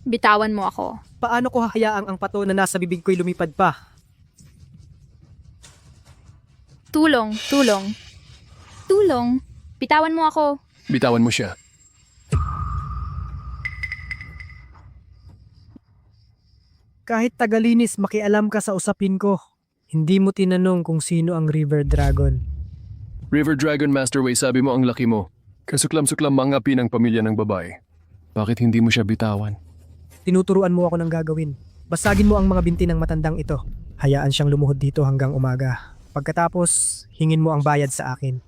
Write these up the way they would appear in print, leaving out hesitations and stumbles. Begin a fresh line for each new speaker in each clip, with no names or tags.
Bitawan mo ako.
Paano ko hahayaang ang pato na nasa bibig ko'y lumipad pa?
Tulong, tulong. Tulong. Bitawan mo ako.
Bitawan mo siya.
Kahit tagalinis, makialam ka sa usapin ko. Hindi mo tinanong kung sino ang River Dragon.
River Dragon Masterway, sabi mo ang laki mo. Kasuklam-suklam mga pinang pamilya ng babae. Bakit hindi mo siya bitawan?
Tinuturuan mo ako ng gagawin. Basagin mo ang mga binti ng matandang ito. Hayaan siyang lumuhod dito hanggang umaga. Pagkatapos, hingin mo ang bayad sa akin.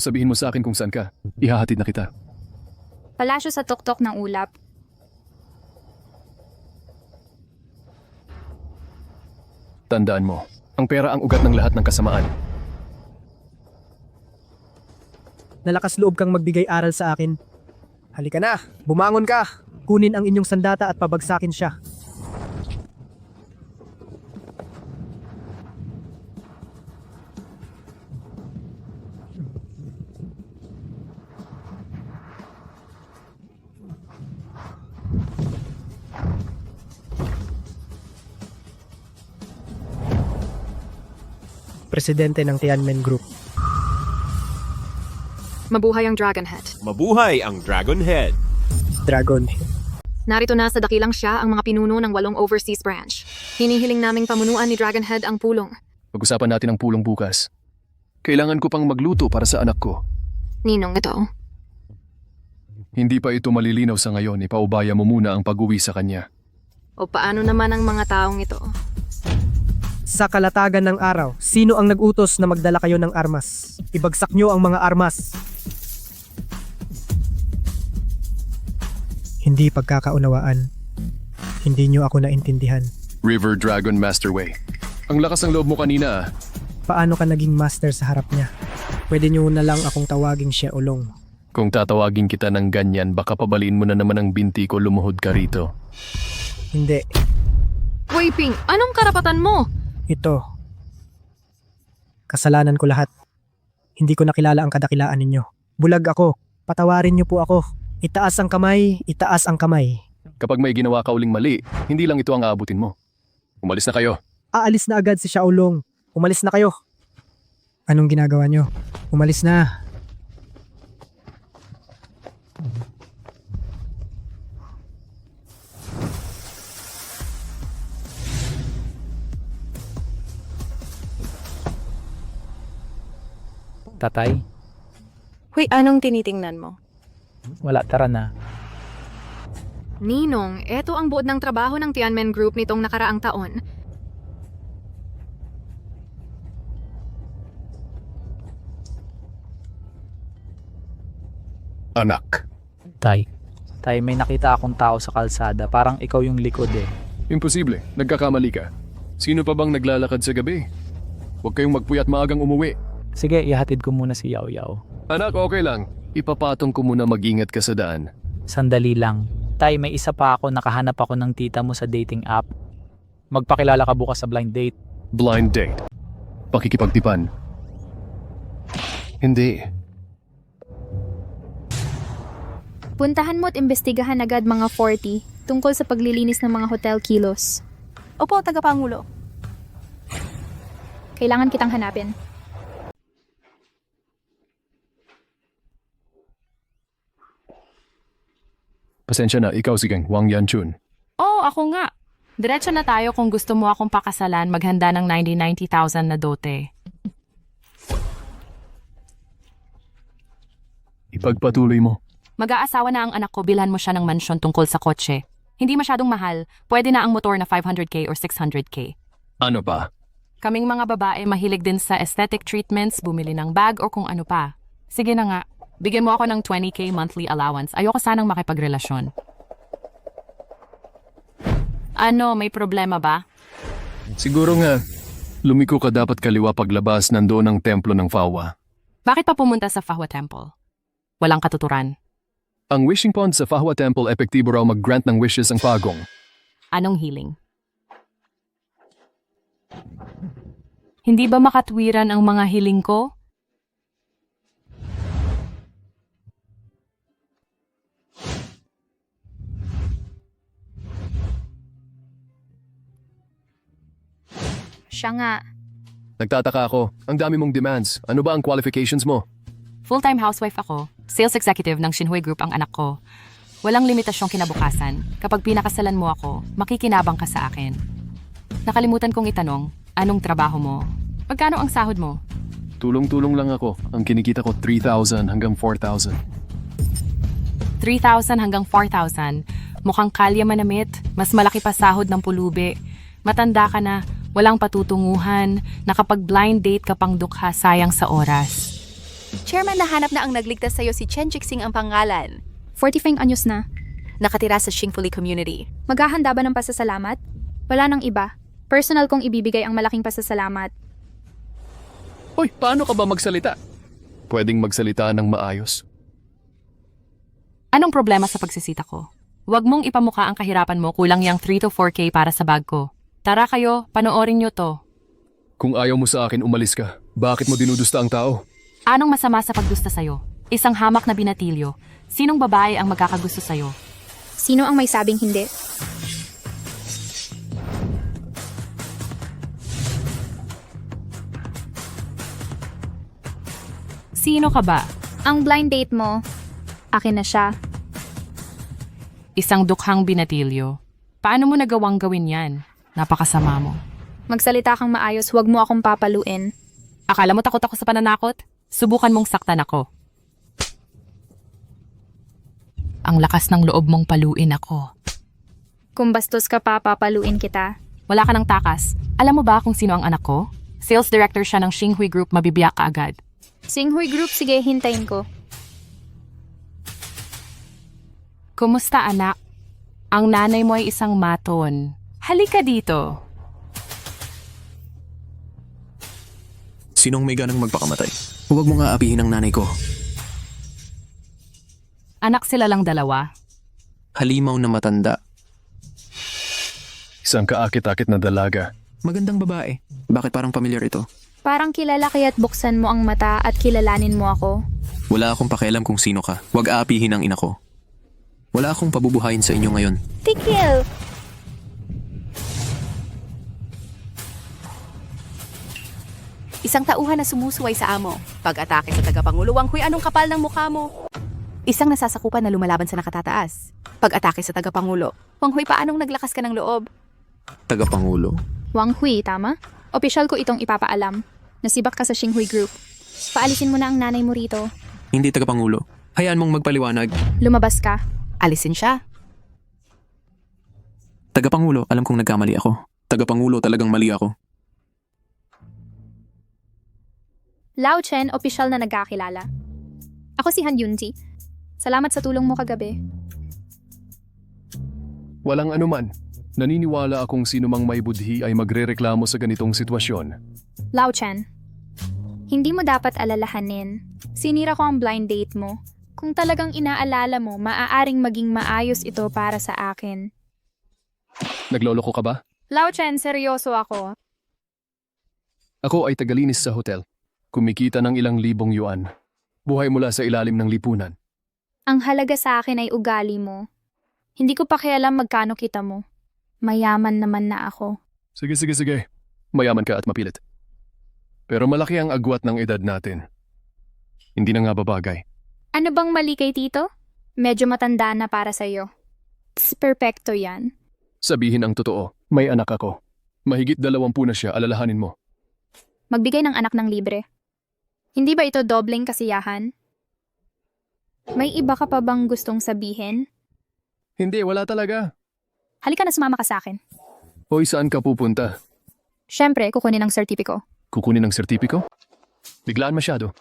Sabihin mo sa akin kung saan ka. Ihahatid na kita.
Palasyo sa tuktok ng ulap.
Tandaan mo, ang pera ang ugat ng lahat ng kasamaan.
Nalakas loob kang magbigay aral sa akin. Halika na, bumangon ka. Kunin ang inyong sandata at pabagsakin siya. Presidente ng Tianmen Group.
Mabuhay ang Dragonhead.
Mabuhay ang Dragonhead!
Dragon.
Narito na sa dakilang siya ang mga pinuno ng 8 overseas branch. Hinihiling naming pamunuan ni Dragonhead ang pulong.
Pag-usapan natin ang pulong bukas. Kailangan ko pang magluto para sa anak ko.
Ninong ito.
Hindi pa ito malilinaw sa ngayon, ipaubaya mo muna ang pag-uwi sa kanya.
O paano naman ang mga taong ito?
Sa kalatagan ng araw, sino ang nag-utos na magdala kayo ng armas? Ibagsak nyo ang mga armas. Hindi pagkakaunawaan. Hindi nyo ako naintindihan.
River Dragon Masterway. Ang lakas ng loob mo kanina.
Paano ka naging master sa harap niya? Pwede nyo na lang akong tawaging siya ulong.
Kung tatawagin kita ng ganyan, baka pabalin mo na naman ang binti ko, lumuhod ka rito.
Hindi.
Wei Ping, anong karapatan mo?
Ito. Kasalanan ko lahat. Hindi ko nakilala ang kadakilaan ninyo. Bulag ako. Patawarin niyo po ako. Itaas ang kamay, itaas ang kamay.
Kapag may ginawa ka uling mali, hindi lang ito ang aabutin mo. Umalis na kayo.
Aalis na agad si Xiaolong. Umalis na kayo. Anong ginagawa niyo? Umalis na.
Tatay,
Hoy, anong tinitingnan mo?
wala, tara na.
Ninong, eto ang buod ng trabaho ng Tianmen Group nitong nakaraang taon.
Anak.
Tay, may nakita akong tao sa kalsada. Parang ikaw yung likod eh.
Imposible. Nagkakamali ka. Sino pa bang naglalakad sa gabi? Huwag kayong magpuyat maagang umuwi.
Sige, ihatid ko muna si Yaw Yaw.
Anak, okay lang. Ipapatong ko muna mag-ingat ka sa daan.
Sandali lang. Tay, may isa pa ako. Nakahanap ako ng tita mo sa dating app. Magpakilala ka bukas sa blind date.
Blind date. Pakikipagtipan. Hindi.
Puntahan mo at imbestigahan agad mga 40 tungkol sa paglilinis ng mga hotel kilos.
Opo, tagapangulo.
Kailangan kitang hanapin.
Pasensya na, ikaw si Geng, Wang Yanchun.
Oo, ako nga. Diretso na tayo kung gusto mo akong pakasalan, maghanda ng 90,000 na dote.
Ipagpatuloy mo.
Mag-aasawa na ang anak ko, bilhan mo siya ng mansyon tungkol sa kotse. Hindi masyadong mahal. Pwede na ang motor na 500k or 600k.
Ano pa?
Kaming mga babae mahilig din sa aesthetic treatments, bumili ng bag o kung ano pa. Sige na nga, bigyan mo ako ng 20k monthly allowance. Ayoko sanang makipagrelasyon. Ano, may problema ba?
Siguro nga, lumiko ka dapat kaliwa paglabas nandoon ang templo ng Fawa.
Bakit pa pumunta sa Fahua Temple? Walang katuturan.
Ang wishing pond sa Fawa Temple epektibo raw mag-grant ng wishes ang pagong.
Anong healing? Hindi ba makatwiran ang mga hiling ko?
Siya nga.
Nagtataka ako, ang dami mong demands. Ano ba ang qualifications mo?
Full-time housewife ako. Sales executive ng Shinhui Group ang anak ko. Walang limitasyong kinabukasan. Kapag pinakasalan mo ako, makikinabang ka sa akin. Nakalimutan kong itanong, anong trabaho mo? Magkano ang sahod mo?
Tulong-tulong lang ako. Ang kinikita ko 3,000 hanggang 4,000.
3,000 hanggang 4,000. Mukhang kalya manamit. Mas malaki pa sahod ng pulubi. Matanda ka na. Walang patutunguhan. Nakapag-blind date ka pang dukha, sayang sa oras.
Chairman, nahanap na ang nagligtas sa'yo si Chen Jixing ang pangalan.
45 anyos na.
Nakatira sa Xingfuli community.
Maghahanda ba ng pasasalamat? Wala nang iba. Personal kong ibibigay ang malaking pasasalamat.
Hoy, paano ka ba magsalita? Pwedeng magsalita ng maayos.
Anong problema sa pagsisita ko? Huwag mong ipamukha ang kahirapan mo, kulang yang 3 to 4k para sa bag ko. Tara kayo, panoorin nyo to.
Kung ayaw mo sa akin, umalis ka. Bakit mo dinudusta ang tao?
Anong masama sa pagdusta sa'yo? Isang hamak na binatilyo. Sinong babae ang magkakagusto sa'yo?
Sino ang may sabing hindi?
Sino ka ba?
Ang blind date mo, akin na siya.
Isang dukhang binatilyo. Paano mo nagawang gawin yan? Napakasama mo.
Magsalita kang maayos, huwag mo akong papaluin.
Akala mo takot ako sa pananakot? Subukan mong saktan ako. Ang lakas ng loob mong paluin ako.
Kung bastos ka pa, papaluin kita.
Wala ka ng takas. Alam mo ba kung sino ang anak ko? Sales director siya ng Xinghui Group, mabibiyak ka agad.
Xinghui Group, sige, hintayin ko.
Kumusta anak? Ang nanay mo ay isang maton. Halika dito.
Sinong may ganang magpakamatay? Huwag mo nga apihin ang nanay ko.
Anak sila lang dalawa.
Halimaw na matanda.
Isang kaakit-akit na dalaga.
Magandang babae. Bakit parang pamilyar ito?
Parang kilala kaya't buksan mo ang mata at kilalanin mo ako.
Wala akong pakialam kung sino ka. Huwag aapihin ang ina ko. Wala akong pabubuhayin sa inyo ngayon.
Tikil!
Isang tauhan na sumusuway sa amo. Pag-atake sa tagapangulo, Wang Hui, anong kapal ng mukha mo? Isang nasasakupan na lumalaban sa nakatataas. Pag-atake sa tagapangulo, Wang Hui, paanong naglakas ka ng loob?
Tagapangulo.
Wang Hui, tama? Opisyal ko itong ipapaalam. Nasibak ka sa Xinghui Group. Paalisin mo na ang nanay mo rito.
Hindi tagapangulo. Hayaan mong magpaliwanag.
Lumabas ka.
Alisin siya.
Tagapangulo, alam kong nagkamali ako. Tagapangulo, talagang mali ako.
Lao Chen, opisyal na nagkakilala. Ako si Han Yunji. Salamat sa tulong mo kagabi.
Walang anuman. Naniniwala akong sino mang may budhi ay magrereklamo sa ganitong sitwasyon.
Lao Chen, hindi mo dapat alalahanin. Sinira ko ang blind date mo. Kung talagang inaalala mo, maaaring maging maayos ito para sa akin.
Nagloloko ka ba?
Lao Chen, seryoso ako.
Ako ay tagalinis sa hotel. Kumikita ng ilang libong yuan. Buhay mula sa ilalim ng lipunan.
Ang halaga sa akin ay ugali mo. Hindi ko pakialam magkano kita mo. Mayaman naman na ako.
Sige. Mayaman ka at mapilit. Pero malaki ang agwat ng edad natin. Hindi na nga babagay.
Ano bang mali kay Tito? Medyo matanda na para sa'yo. Perpekto yan.
Sabihin ang totoo, may anak ako. Mahigit 20 na siya, alalahanin mo.
Magbigay ng anak ng libre. Hindi ba ito dobleng kasiyahan? May iba ka pa bang gustong sabihin?
Hindi, wala talaga.
Halika na sumama ka sa akin.
Hoy, saan ka pupunta?
Siyempre, kukunin ang sertipiko.
Kukunin ng sertipiko? Biglaan masyado.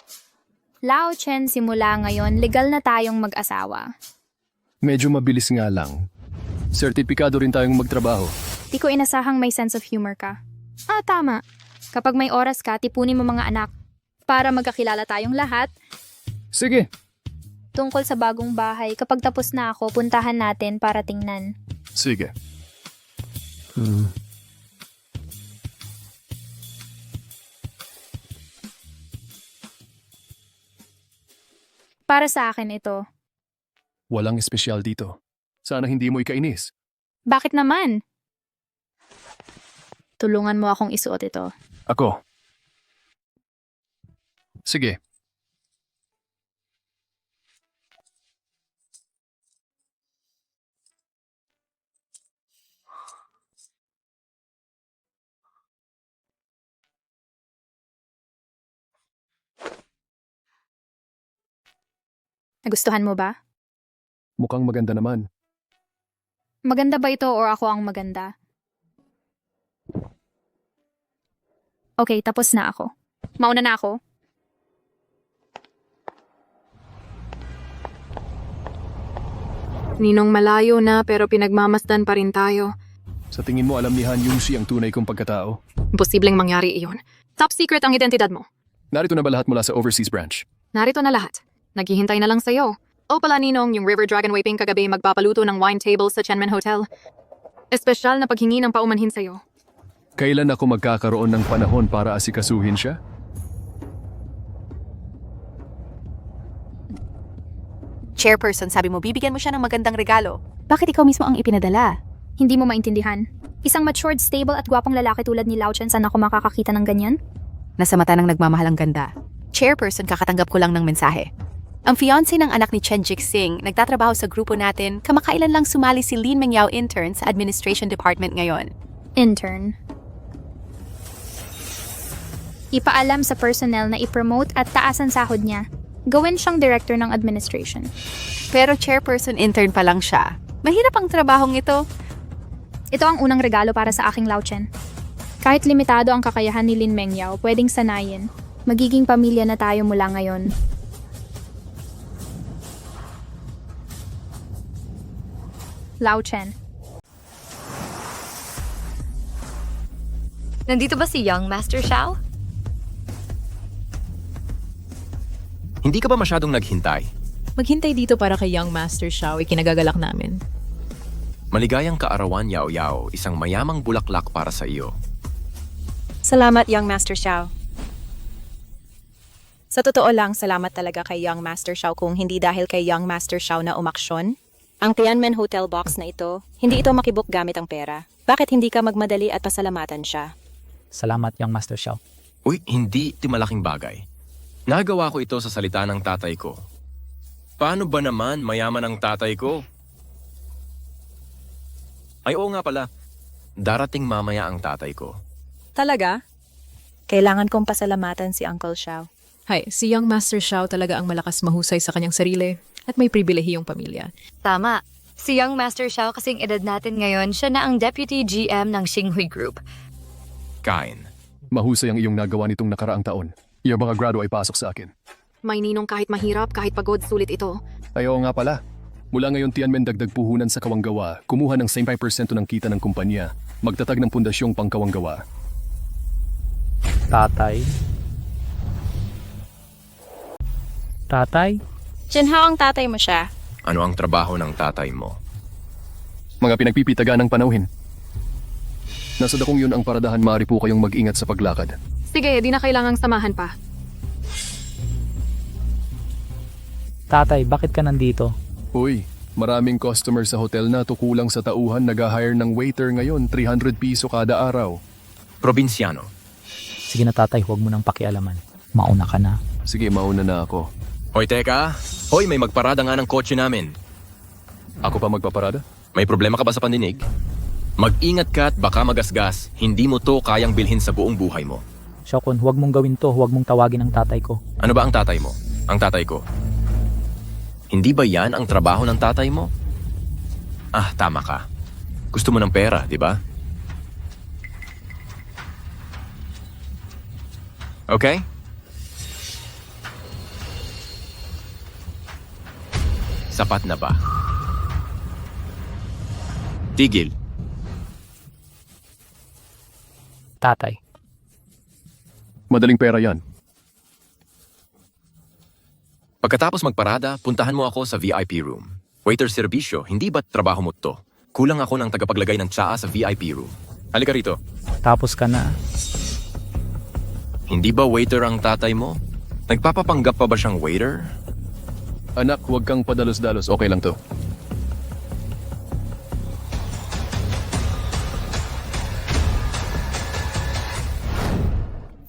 Lao Chen, simula ngayon, legal na tayong mag-asawa.
Medyo mabilis nga lang. Sertipikado rin tayong magtrabaho.
Di ko inasahang may sense of humor ka. Tama. Kapag may oras ka, tipunin mo mga anak para magkakilala tayong lahat.
Sige,
Tungkol sa bagong bahay, kapag tapos na ako, puntahan natin para tingnan.
sige.
Para sa akin ito.
Walang espesyal dito. Sana hindi mo ikainis.
Bakit naman? Tulungan mo akong isuot ito.
Ako. Sige.
Nagustuhan mo ba?
Mukhang maganda naman.
Maganda ba ito or ako ang maganda? Okay, tapos na ako. Mauna na ako.
Ninong malayo na pero pinagmamasdan pa rin tayo.
Sa tingin mo alam ni Han Yungsi ang tunay kong pagkatao?
Imposibleng mangyari iyon. Top secret ang identidad mo.
Narito na ba lahat mula sa overseas branch?
Narito na lahat. Naghihintay na lang sa'yo. O pala Ninong, yung River Dragon Waping kagabi magpapaluto ng wine table sa Chenmen Hotel. Espesyal na paghingi ng paumanhin sa'yo.
Kailan ako magkakaroon ng panahon para asikasuhin siya?
Chairperson, sabi mo bibigyan mo siya ng magandang regalo. Bakit ikaw mismo ang ipinadala?
Hindi mo maintindihan. Isang matured, stable at gwapong lalaki tulad ni Lao Chen, saan ako makakakita ng ganyan?
Nasa mata ng nagmamahal ang ganda. Chairperson, kakatanggap ko lang ng mensahe. Ang fiancé ng anak ni Chen Jixing, nagtatrabaho sa grupo natin, kamakailan lang sumali si Lin Mengyao intern sa Administration Department ngayon.
Intern. Ipaalam sa personnel na i-promote at taasan sahod niya. Gawin siyang director ng administration.
Pero chairperson intern pa lang siya. Mahirap ang trabahong ito.
Ito ang unang regalo para sa aking Lao Chen. Kahit limitado ang kakayahan ni Lin Mengyao, pwedeng sanayin. Magiging pamilya na tayo mula ngayon. Lao Chen.
Nandito ba si Young Master Xiao?
Hindi ka ba masyadong naghintay?
Maghintay dito para kay Young Master Xiao, ikinagagalak namin.
Maligayang kaarawan, Yao Yao, isang mayamang bulaklak para sa iyo.
Salamat, Young Master Xiao. Sa totoo lang, salamat talaga kay Young Master Xiao kung hindi dahil kay Young Master Xiao na umaksyon. Ang Tianmen Hotel box na ito, hindi ito makibuk gamit ang pera. Bakit hindi ka magmadali at pasalamatan siya?
Salamat, Young Master Xiao.
Uy, hindi ito malaking bagay. Nagawa ko ito sa salita ng tatay ko. Paano ba naman mayaman ang tatay ko? Ay oo nga pala, darating mamaya ang tatay ko.
Talaga? Kailangan kong pasalamatan si Uncle Xiao.
Hay, si Young Master Xiao talaga ang malakas mahusay sa kanyang sarili at may pribilehiyong pamilya.
Tama. Si Young Master Xiao kasing edad natin ngayon, siya na ang Deputy GM ng Xinhui Group.
Kain.
Mahusay ang iyong nagawa nitong nakaraang taon. Iyong mga grado ay pasok sa akin.
May Ninong kahit mahirap, kahit pagod, sulit ito.
Ay oo nga pala. Mula ngayon Tianmen dagdag puhunan sa kawanggawa, kumuha ng 75% ng kita ng kumpanya, magtatag ng pundasyong pangkawanggawa.
Tatay? Tatay?
Jinhao ang tatay mo siya.
Ano ang trabaho ng tatay mo?
Mga pinagpipitaga ng panauhin. Nasa dakong yun ang paradahan, maaari po kayong mag-ingat sa paglakad.
Sige, di na kailangang samahan pa.
Tatay, bakit ka nandito?
Uy, maraming customer sa hotel na tukulang sa tauhan nag-hire ng waiter ngayon, 300 piso kada araw.
Probinsyano.
Sige na tatay, huwag mo nang pakialaman. Mauna ka na.
Sige, mauna na ako.
Hoy, teka. Hoy, may magparada nga ng kotse namin.
Ako pa magpaparada?
May problema ka ba sa pandinig? Mag-ingat ka at baka magasgas. Hindi mo to kayang bilhin sa buong buhay mo.
Xiaokun, huwag mong gawin to, huwag mong tawagin ang tatay ko.
Ano ba ang tatay mo? Ang tatay ko. Hindi ba yan ang trabaho ng tatay mo? Ah, tama ka. Gusto mo ng pera, di ba? Okay? Sapat na ba? Tigil.
Tatay.
Madaling pera yan.
Pagkatapos magparada, puntahan mo ako sa VIP room. Waiter serbisyo, hindi ba't trabaho mo to? Kulang ako ng tagapaglagay ng tsaa sa VIP room. Halika rito.
Tapos ka na.
Hindi ba waiter ang tatay mo? Nagpapapanggap pa ba siyang waiter?
Anak, huwag kang padalos-dalos. Okay lang to.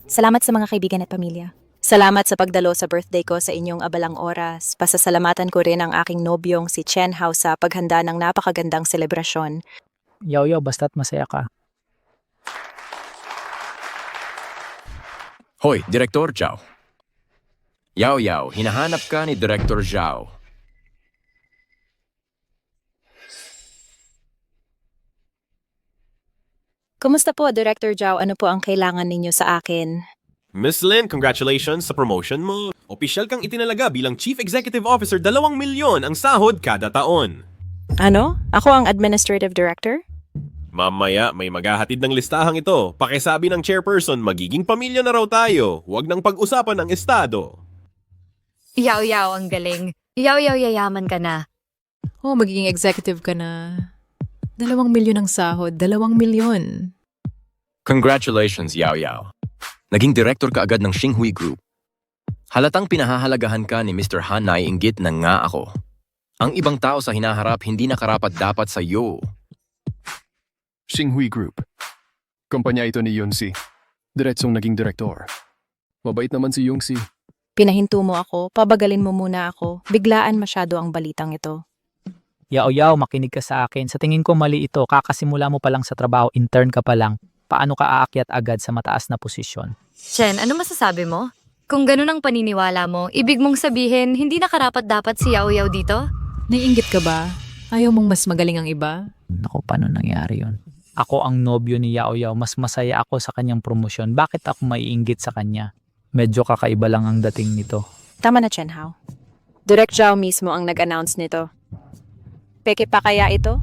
Salamat sa mga kaibigan at pamilya. Salamat sa pagdalo sa birthday ko sa inyong abalang oras. Pasasalamatan ko rin ang aking nobyong si Chen Hao sa paghanda ng napakagandang selebrasyon.
Yaw, basta't masaya ka.
Hoy, Direktor Zhao. Yaw, hinahanap ka ni Director Zhao.
Kumusta po, Director Zhao? Ano po ang kailangan ninyo sa akin?
Miss Lin, congratulations sa promotion mo. Opisyal kang itinalaga bilang Chief Executive Officer, 2 milyon ang sahod kada taon.
Ano? Ako ang Administrative Director?
Mamaya, may maghahatid ng listahang ito. Pakisabi ng chairperson, magiging pamilya na raw tayo. Huwag nang pag-usapan ng estado.
Yaw, ang galing. Yaw, yayaman ka na.
Oh, magiging executive ka na. 2 milyon ang sahod. 2 milyon.
Congratulations, Yaw. Naging director ka agad ng Xinhui Group. Halatang pinahahalagahan ka ni Mr. Han na iinggit na nga ako. Ang ibang tao sa hinaharap hindi nakarapat dapat sa iyo.
Xinhui Group. Kumpanya ito ni Yunsi. Diretsong naging direktor. Mabait naman si Yunsi.
Pinahinto mo ako, pabagalin mo muna ako. Biglaan masyado ang balitang ito.
Yaw, makinig ka sa akin. Sa tingin ko mali ito. Kakasimula mo pa lang sa trabaho, intern ka pa lang. Paano ka aakyat agad sa mataas na posisyon?
Chen, ano masasabi mo? Kung ganun ang paniniwala mo, ibig mong sabihin, hindi nakarapat dapat si Yaw dito?
Naiinggit ka ba? Ayaw mong mas magaling ang iba?
Naku, paano nangyari yun? Ako ang nobyo ni Yaw. Mas masaya ako sa kanyang promosyon. Bakit ako maiinggit sa kanya? Medyo kakaiba lang ang dating nito.
Tama na, Chen Hao. Direct Zhao mismo ang nag-announce nito. Peke pa kaya ito?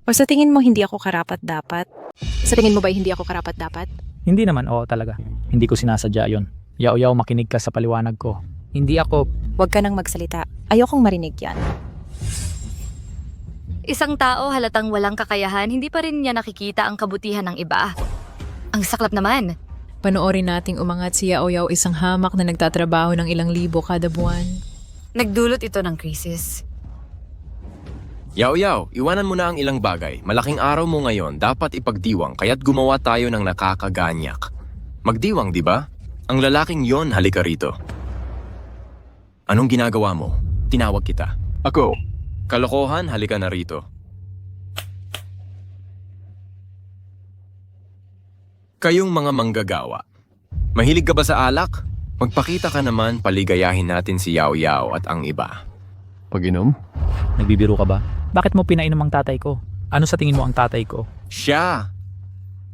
O sa tingin mo hindi ako karapat-dapat? Sa tingin mo ba hindi ako karapat-dapat?
Hindi naman, oo talaga. Hindi ko sinasadya yun. Yaw, makinig ka sa paliwanag ko. Hindi ako...
Huwag ka nang magsalita. Ayokong marinig yan.
Isang tao halatang walang kakayahan, hindi pa rin niya nakikita ang kabutihan ng iba. Ang saklap naman.
Panoorin nating umangat si Yaw isang hamak na nagtatrabaho ng ilang libo kada buwan.
Nagdulot ito ng krisis.
Yaw, iwanan mo na ang ilang bagay. Malaking araw mo ngayon, dapat ipagdiwang kaya't gumawa tayo ng nakakaganyak. Magdiwang, di ba? Ang lalaking yon, halika rito. Anong ginagawa mo? Tinawag kita.
Ako.
Kalokohan, halika na rito. Kayong mga manggagawa. Mahilig ka ba sa alak? Magpakita ka naman, paligayahin natin si Yaw at ang iba.
Pag-inom?
Nagbibiro ka ba? Bakit mo pinainom ang tatay ko? Ano sa tingin mo ang tatay ko?
Siya!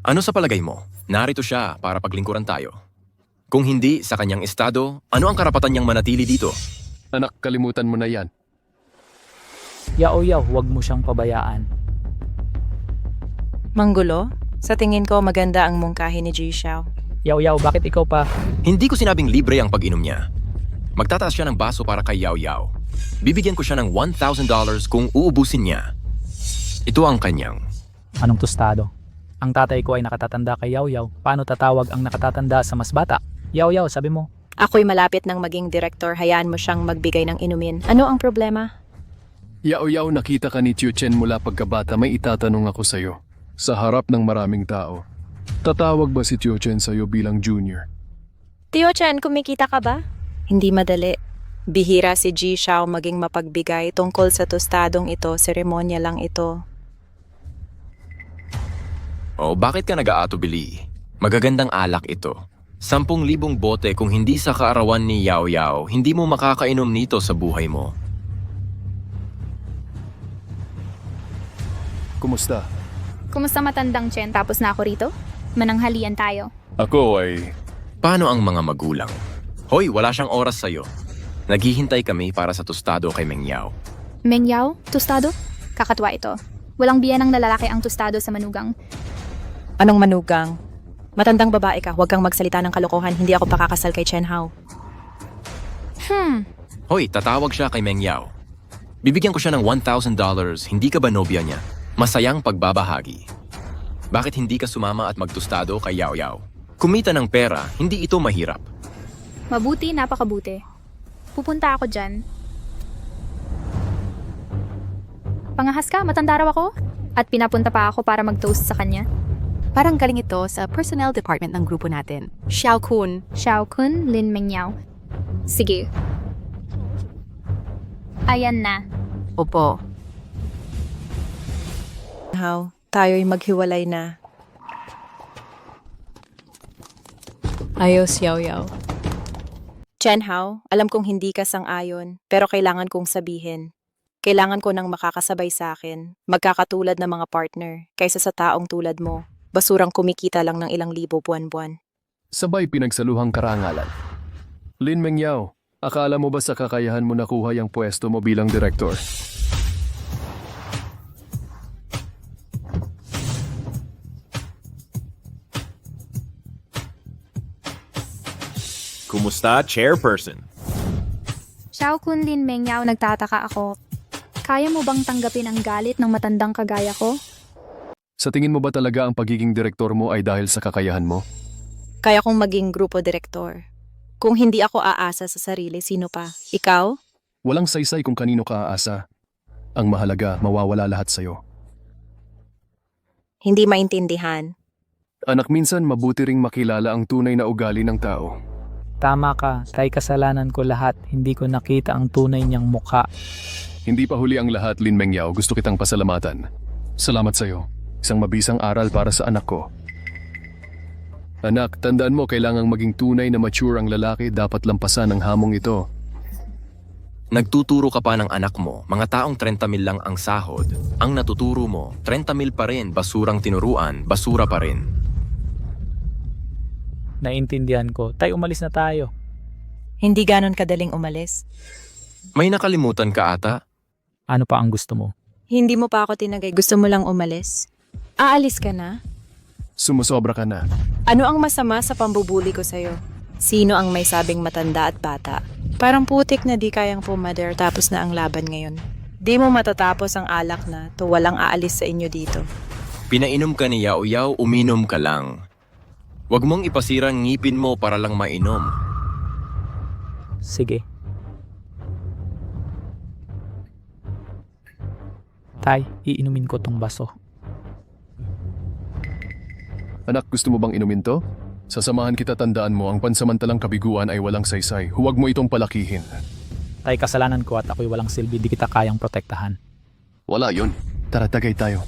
Ano sa palagay mo? Narito siya para paglingkuran tayo. Kung hindi, sa kanyang estado, ano ang karapatan niyang manatili dito?
Anak, kalimutan mo na yan.
Yaw, huwag mo siyang pabayaan.
Manggulo? Sa tingin ko maganda ang mungkahi ni Ji Xiao.
Yaw, bakit ikaw pa?
Hindi ko sinabing libre ang pag-inom niya. Magtataas siya ng baso para kay Yaw. Bibigyan ko siya ng $1,000 kung uubusin niya. Ito ang kanyang.
Anong tostado? Ang tatay ko ay nakatatanda kay Yaw. Paano tatawag ang nakatatanda sa mas bata? Yaw, sabi mo.
Ako'y malapit ng maging direktor, hayaan mo siyang magbigay ng inumin. Ano ang problema?
Yaw, nakita ka ni Tio Chen mula pagkabata, may itatanong ako sa'yo. Sa harap ng maraming tao. Tatawag ba si Tio Chen sa'yo bilang junior?
Tio Chen, kumikita ka ba? Hindi madali. Bihira si Ji Xiao maging mapagbigay tungkol sa tostadong ito, seremonya lang ito.
Oh, bakit ka nag-aatubili? Magagandang alak ito. 10,000 bote kung hindi sa kaarawan ni Yaw, hindi mo makakainom nito sa buhay mo.
kumusta?
Kumusta matandang Chen tapos na ako rito? Mananghalian tayo.
Ako ay...
Paano ang mga magulang? Hoy, wala siyang oras sa'yo. Naghihintay kami para sa tostado kay Meng Yao.
Meng Yao? Tostado? Kakatwa ito. Walang biyanang na lalaki ang tostado sa manugang.
Anong manugang? Matandang babae ka, huwag kang magsalita ng kalokohan. Hindi ako pakakasal kay Chen Hao.
Hoy, tatawag siya kay Meng Yao. Bibigyan ko siya ng $1,000. Hindi ka ba nobya niya? Masayang pagbabahagi. Bakit hindi ka sumama at magtostado kay Yao Yao? Kumita ng pera, hindi ito mahirap.
Mabuti, napakabuti. Pupunta ako dyan. Pangahas ka, matanda raw ako. At pinapunta pa ako para mag-toast sa kanya.
Parang galing ito sa personnel department ng grupo natin. Xiao Kun.
Xiao Kun, Lin Meng Yao. Sige. Ayan na.
Opo.
Hao, tayo'y maghiwalay na.
Ayos, Yao Yao.
Chen Hao, alam kong hindi ka sang-ayon, pero kailangan kong sabihin. Kailangan ko ng makakasabay sa akin, magkakatulad na mga partner, kaysa sa taong tulad mo. Basurang kumikita lang ng ilang libo buwan-buwan.
Sabay pinagsaluhang karangalan. Lin Meng Yao, akala mo ba sa kakayahan mo nakuha yung pwesto mo bilang direktor?
Kumusta, chairperson?
Xiao Kun, Lin Meng Yao, nagtataka ako. Kaya mo bang tanggapin ang galit ng matandang kagaya ko?
Sa tingin mo ba talaga ang pagiging direktor mo ay dahil sa kakayahan mo?
Kaya kong maging grupo direktor. Kung hindi ako aasa sa sarili, sino pa? Ikaw?
Walang saysay kung kanino ka aasa. Ang mahalaga, mawawala lahat sa'yo.
Hindi maintindihan.
Anak, minsan mabuti ring makilala ang tunay na ugali ng tao.
Tama ka, tay kasalanan ko lahat. Hindi ko nakita ang tunay niyang mukha.
Hindi pa huli ang lahat, Lin Meng Yao. Gusto kitang pasalamatan. Salamat sa'yo. Isang mabisang aral para sa anak ko. Anak, tandaan mo, kailangang maging tunay na mature ang lalaki. Dapat lampasan ang hamong ito.
Nagtuturo ka pa ng anak mo, mga taong 30,000 lang ang sahod. Ang natuturo mo, 30,000 pa rin, basurang tinuruan, basura pa rin.
Naintindihan ko. Tay, umalis na tayo.
Hindi ganon kadaling umalis.
May nakalimutan ka ata?
Ano pa ang gusto mo?
Hindi mo pa ako tinagay. Gusto mo lang umalis? Aalis ka na?
Sumusobra ka na.
Ano ang masama sa pambubuli ko sa'yo? Sino ang may sabing matanda at bata? Parang putik na di kayang pumader tapos na ang laban ngayon. Di mo matatapos ang alak na to walang aalis sa inyo dito.
Pinainom ka ni Yao Yao, uminom ka lang. Huwag mong ipasirang ngipin mo para lang mainom.
Sige. Tay, iinumin ko tong baso.
Anak, gusto mo bang inumin to? Sasamahan kita, tandaan mo, ang pansamantalang kabiguan ay walang saysay. Huwag mo itong palakihin.
Tay, kasalanan ko at ako'y walang silbi. Di kita kayang protektahan.
Wala yun. Tara, tagay tayo.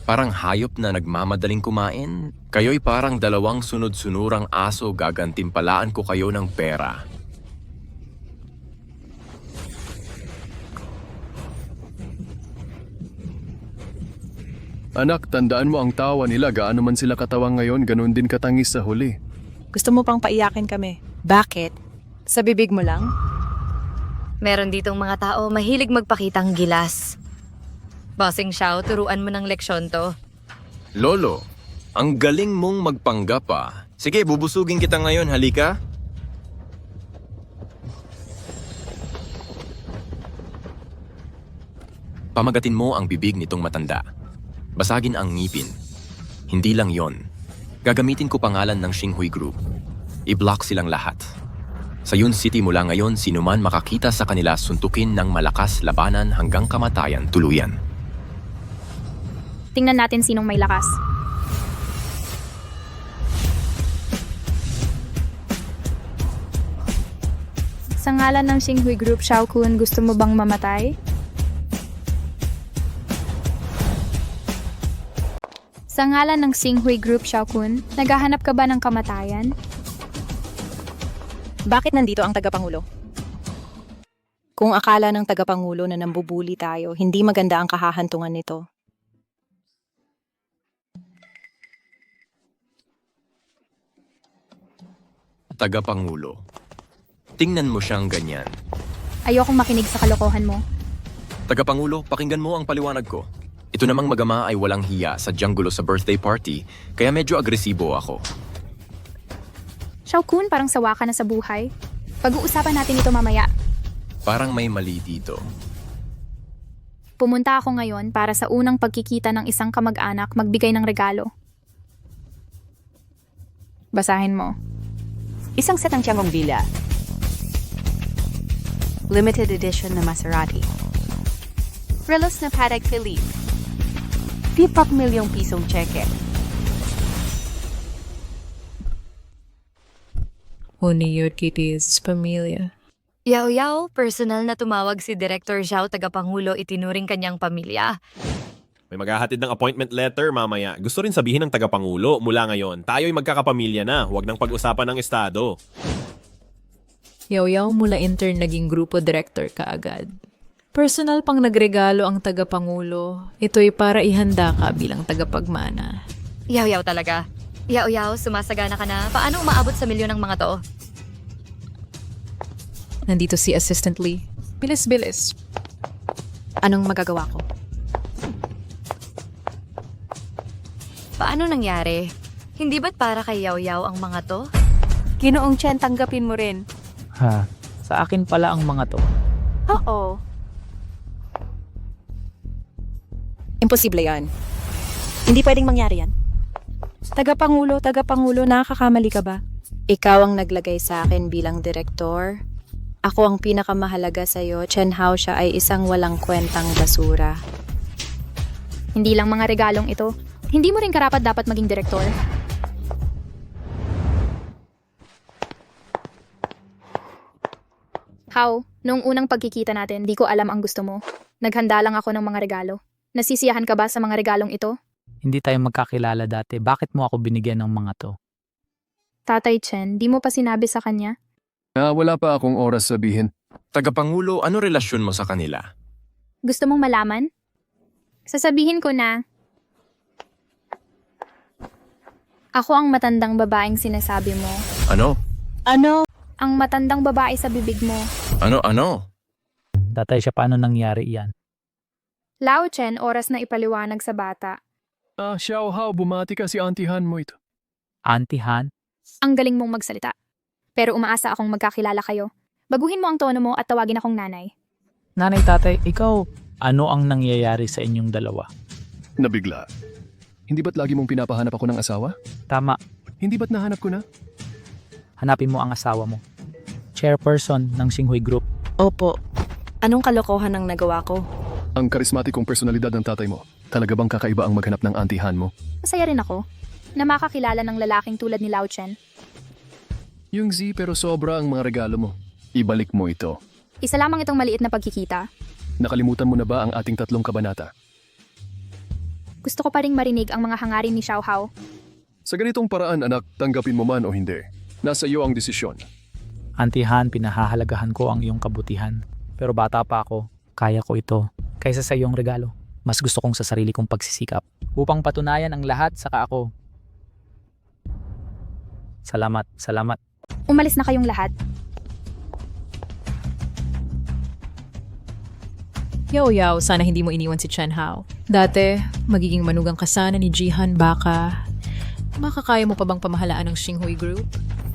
Parang hayop na nagmamadaling kumain. Kayo'y parang dalawang sunod-sunurang aso, gagantimpalaan ko kayo ng pera.
Anak, tandaan mo ang tawa nila. Gaano man sila katawang ngayon, ganun din katangis sa huli.
Gusto mo pang paiyakin kami? Bakit? Sa bibig mo lang?
Meron ditong mga tao mahilig magpakitang gilas. Bossing Xiao, turuan mo ng leksyon to.
Lolo, ang galing mong magpanggap ah. Sige, bubusugin kita ngayon, halika. Pamagatin mo ang bibig nitong matanda. Basagin ang ngipin. Hindi lang yon. Gagamitin ko pangalan ng Xinhui Group. I-block silang lahat. Sa Yun City mula ngayon, sinuman makakita sa kanila suntukin ng malakas labanan hanggang kamatayan tuluyan.
Tingnan natin sinong may lakas. Sa ngalan ng Xinhui Group, Xiao Kun, gusto mo bang mamatay? Sa ngalan ng Xinhui Group, Xiao Kun, naghahanap ka ba ng kamatayan?
Bakit nandito ang tagapangulo? Kung akala ng tagapangulo na nambubuli tayo, hindi maganda ang kahahantungan nito.
Tagapangulo. Tingnan mo siyang ganyan.
Ayokong makinig sa kalokohan mo.
Tagapangulo, pakinggan mo ang paliwanag ko. Ito namang magama ay walang hiya sa gulo sa birthday party, kaya medyo agresibo ako.
Xiao Kun, parang sawa ka na sa buhay. Pag-uusapan natin ito mamaya.
Parang may mali dito.
Pumunta ako ngayon para sa unang pagkikita ng isang kamag-anak magbigay ng regalo. Basahin mo.
Isang set ng Tiangong Villa. Limited edition na Maserati. Relos na Patek Philippe. 4 milyong pisong cheque.
Uniyot Kitty's pamilya.
Yaw-yaw, personal na tumawag si Director Xiao Tagapangulo itinuring kanyang pamilya.
May maghahatid ng appointment letter mamaya. Gusto rin sabihin ng tagapangulo, mula ngayon, tayo'y magkakapamilya na. Huwag nang pag-usapan ng estado.
Yaw-yaw mula intern naging grupo director kaagad. Personal pang nagregalo ang tagapangulo. Ito'y para ihanda ka bilang tagapagmana.
Yaw-yaw talaga. Yaw-yaw, sumasagana ka na. Paano umaabot sa milyon ng mga to?
Nandito si Assistant Lee. Bilis-bilis.
Anong magagawa ko?
Paano nangyari? Hindi ba't para kay Yaw-yaw ang mga to?
Ginoong Chen, tanggapin mo rin.
Ha, sa akin pala ang mga to.
Oo.
Imposible yan. Hindi pwedeng mangyari yan. Tagapangulo, nakakamali ka ba? Ikaw ang naglagay sa akin bilang direktor. Ako ang pinakamahalaga sa'yo. Chen Hao, siya ay isang walang kwentang basura.
Hindi lang mga regalong ito. Hindi mo rin karapat dapat maging direktor. How, noong unang pagkikita natin, di ko alam ang gusto mo. Naghanda lang ako ng mga regalo. Nasisiyahan ka ba sa mga regalong ito?
Hindi tayo magkakilala dati. Bakit mo ako binigyan ng mga to?
Tatay Chen, di mo pa sinabi sa kanya?
Wala pa akong oras sabihin.
Tagapangulo, ano relasyon mo sa kanila?
Gusto mong malaman? Sasabihin ko na. Ako ang matandang babaeng sinasabi mo.
Ano?
Ang matandang babae sa bibig mo.
Ano?
Tatay siya, paano nangyari yan?
Lao Chen, oras na ipaliwanag sa bata.
Xiao Hao, bumati ka si Auntie Han mo ito.
Auntie Han?
Ang galing mong magsalita. Pero umaasa akong magkakilala kayo. Baguhin mo ang tono mo at tawagin akong nanay.
Nanay, tatay, ikaw, ano ang nangyayari sa inyong dalawa?
Nabigla. Hindi ba't lagi mong pinapahanap ako ng asawa?
Tama,
Hindi ba't nahanap ko na?
hanapin mo ang asawa mo. Chairperson ng Xinhui Group.
Opo. Anong kalokohan ang nagawa ko?
Ang karismatikong personalidad ng tatay mo. Talaga bang kakaiba ang maghanap ng Auntie Han mo?
Masaya rin ako na makakilala ng lalaking tulad ni Lao Chen.
Yung Z, pero sobra ang mga regalo mo. Ibalik mo ito.
Isa lamang itong maliit na pagkikita.
Nakalimutan mo na ba ang ating 3 kabanata?
Gusto ko pa ring marinig ang mga hangarin ni Xiao Hao.
Sa ganitong paraan, anak, tanggapin mo man o hindi. Nasa iyo ang desisyon.
Auntie Han, pinahahalagahan ko ang iyong kabutihan. Pero bata pa ako, kaya ko ito. Kaysa sa iyong regalo, mas gusto kong sa sarili kong pagsisikap. Upang patunayan ang lahat, saka ako. Salamat.
Umalis na kayong lahat.
Yaw-yaw, sana hindi mo iniwan si Chen Hao. Dati, magiging manugang ka sana ni Jihan, baka makakaya mo pa bang pamahalaan ng Xinhui Group?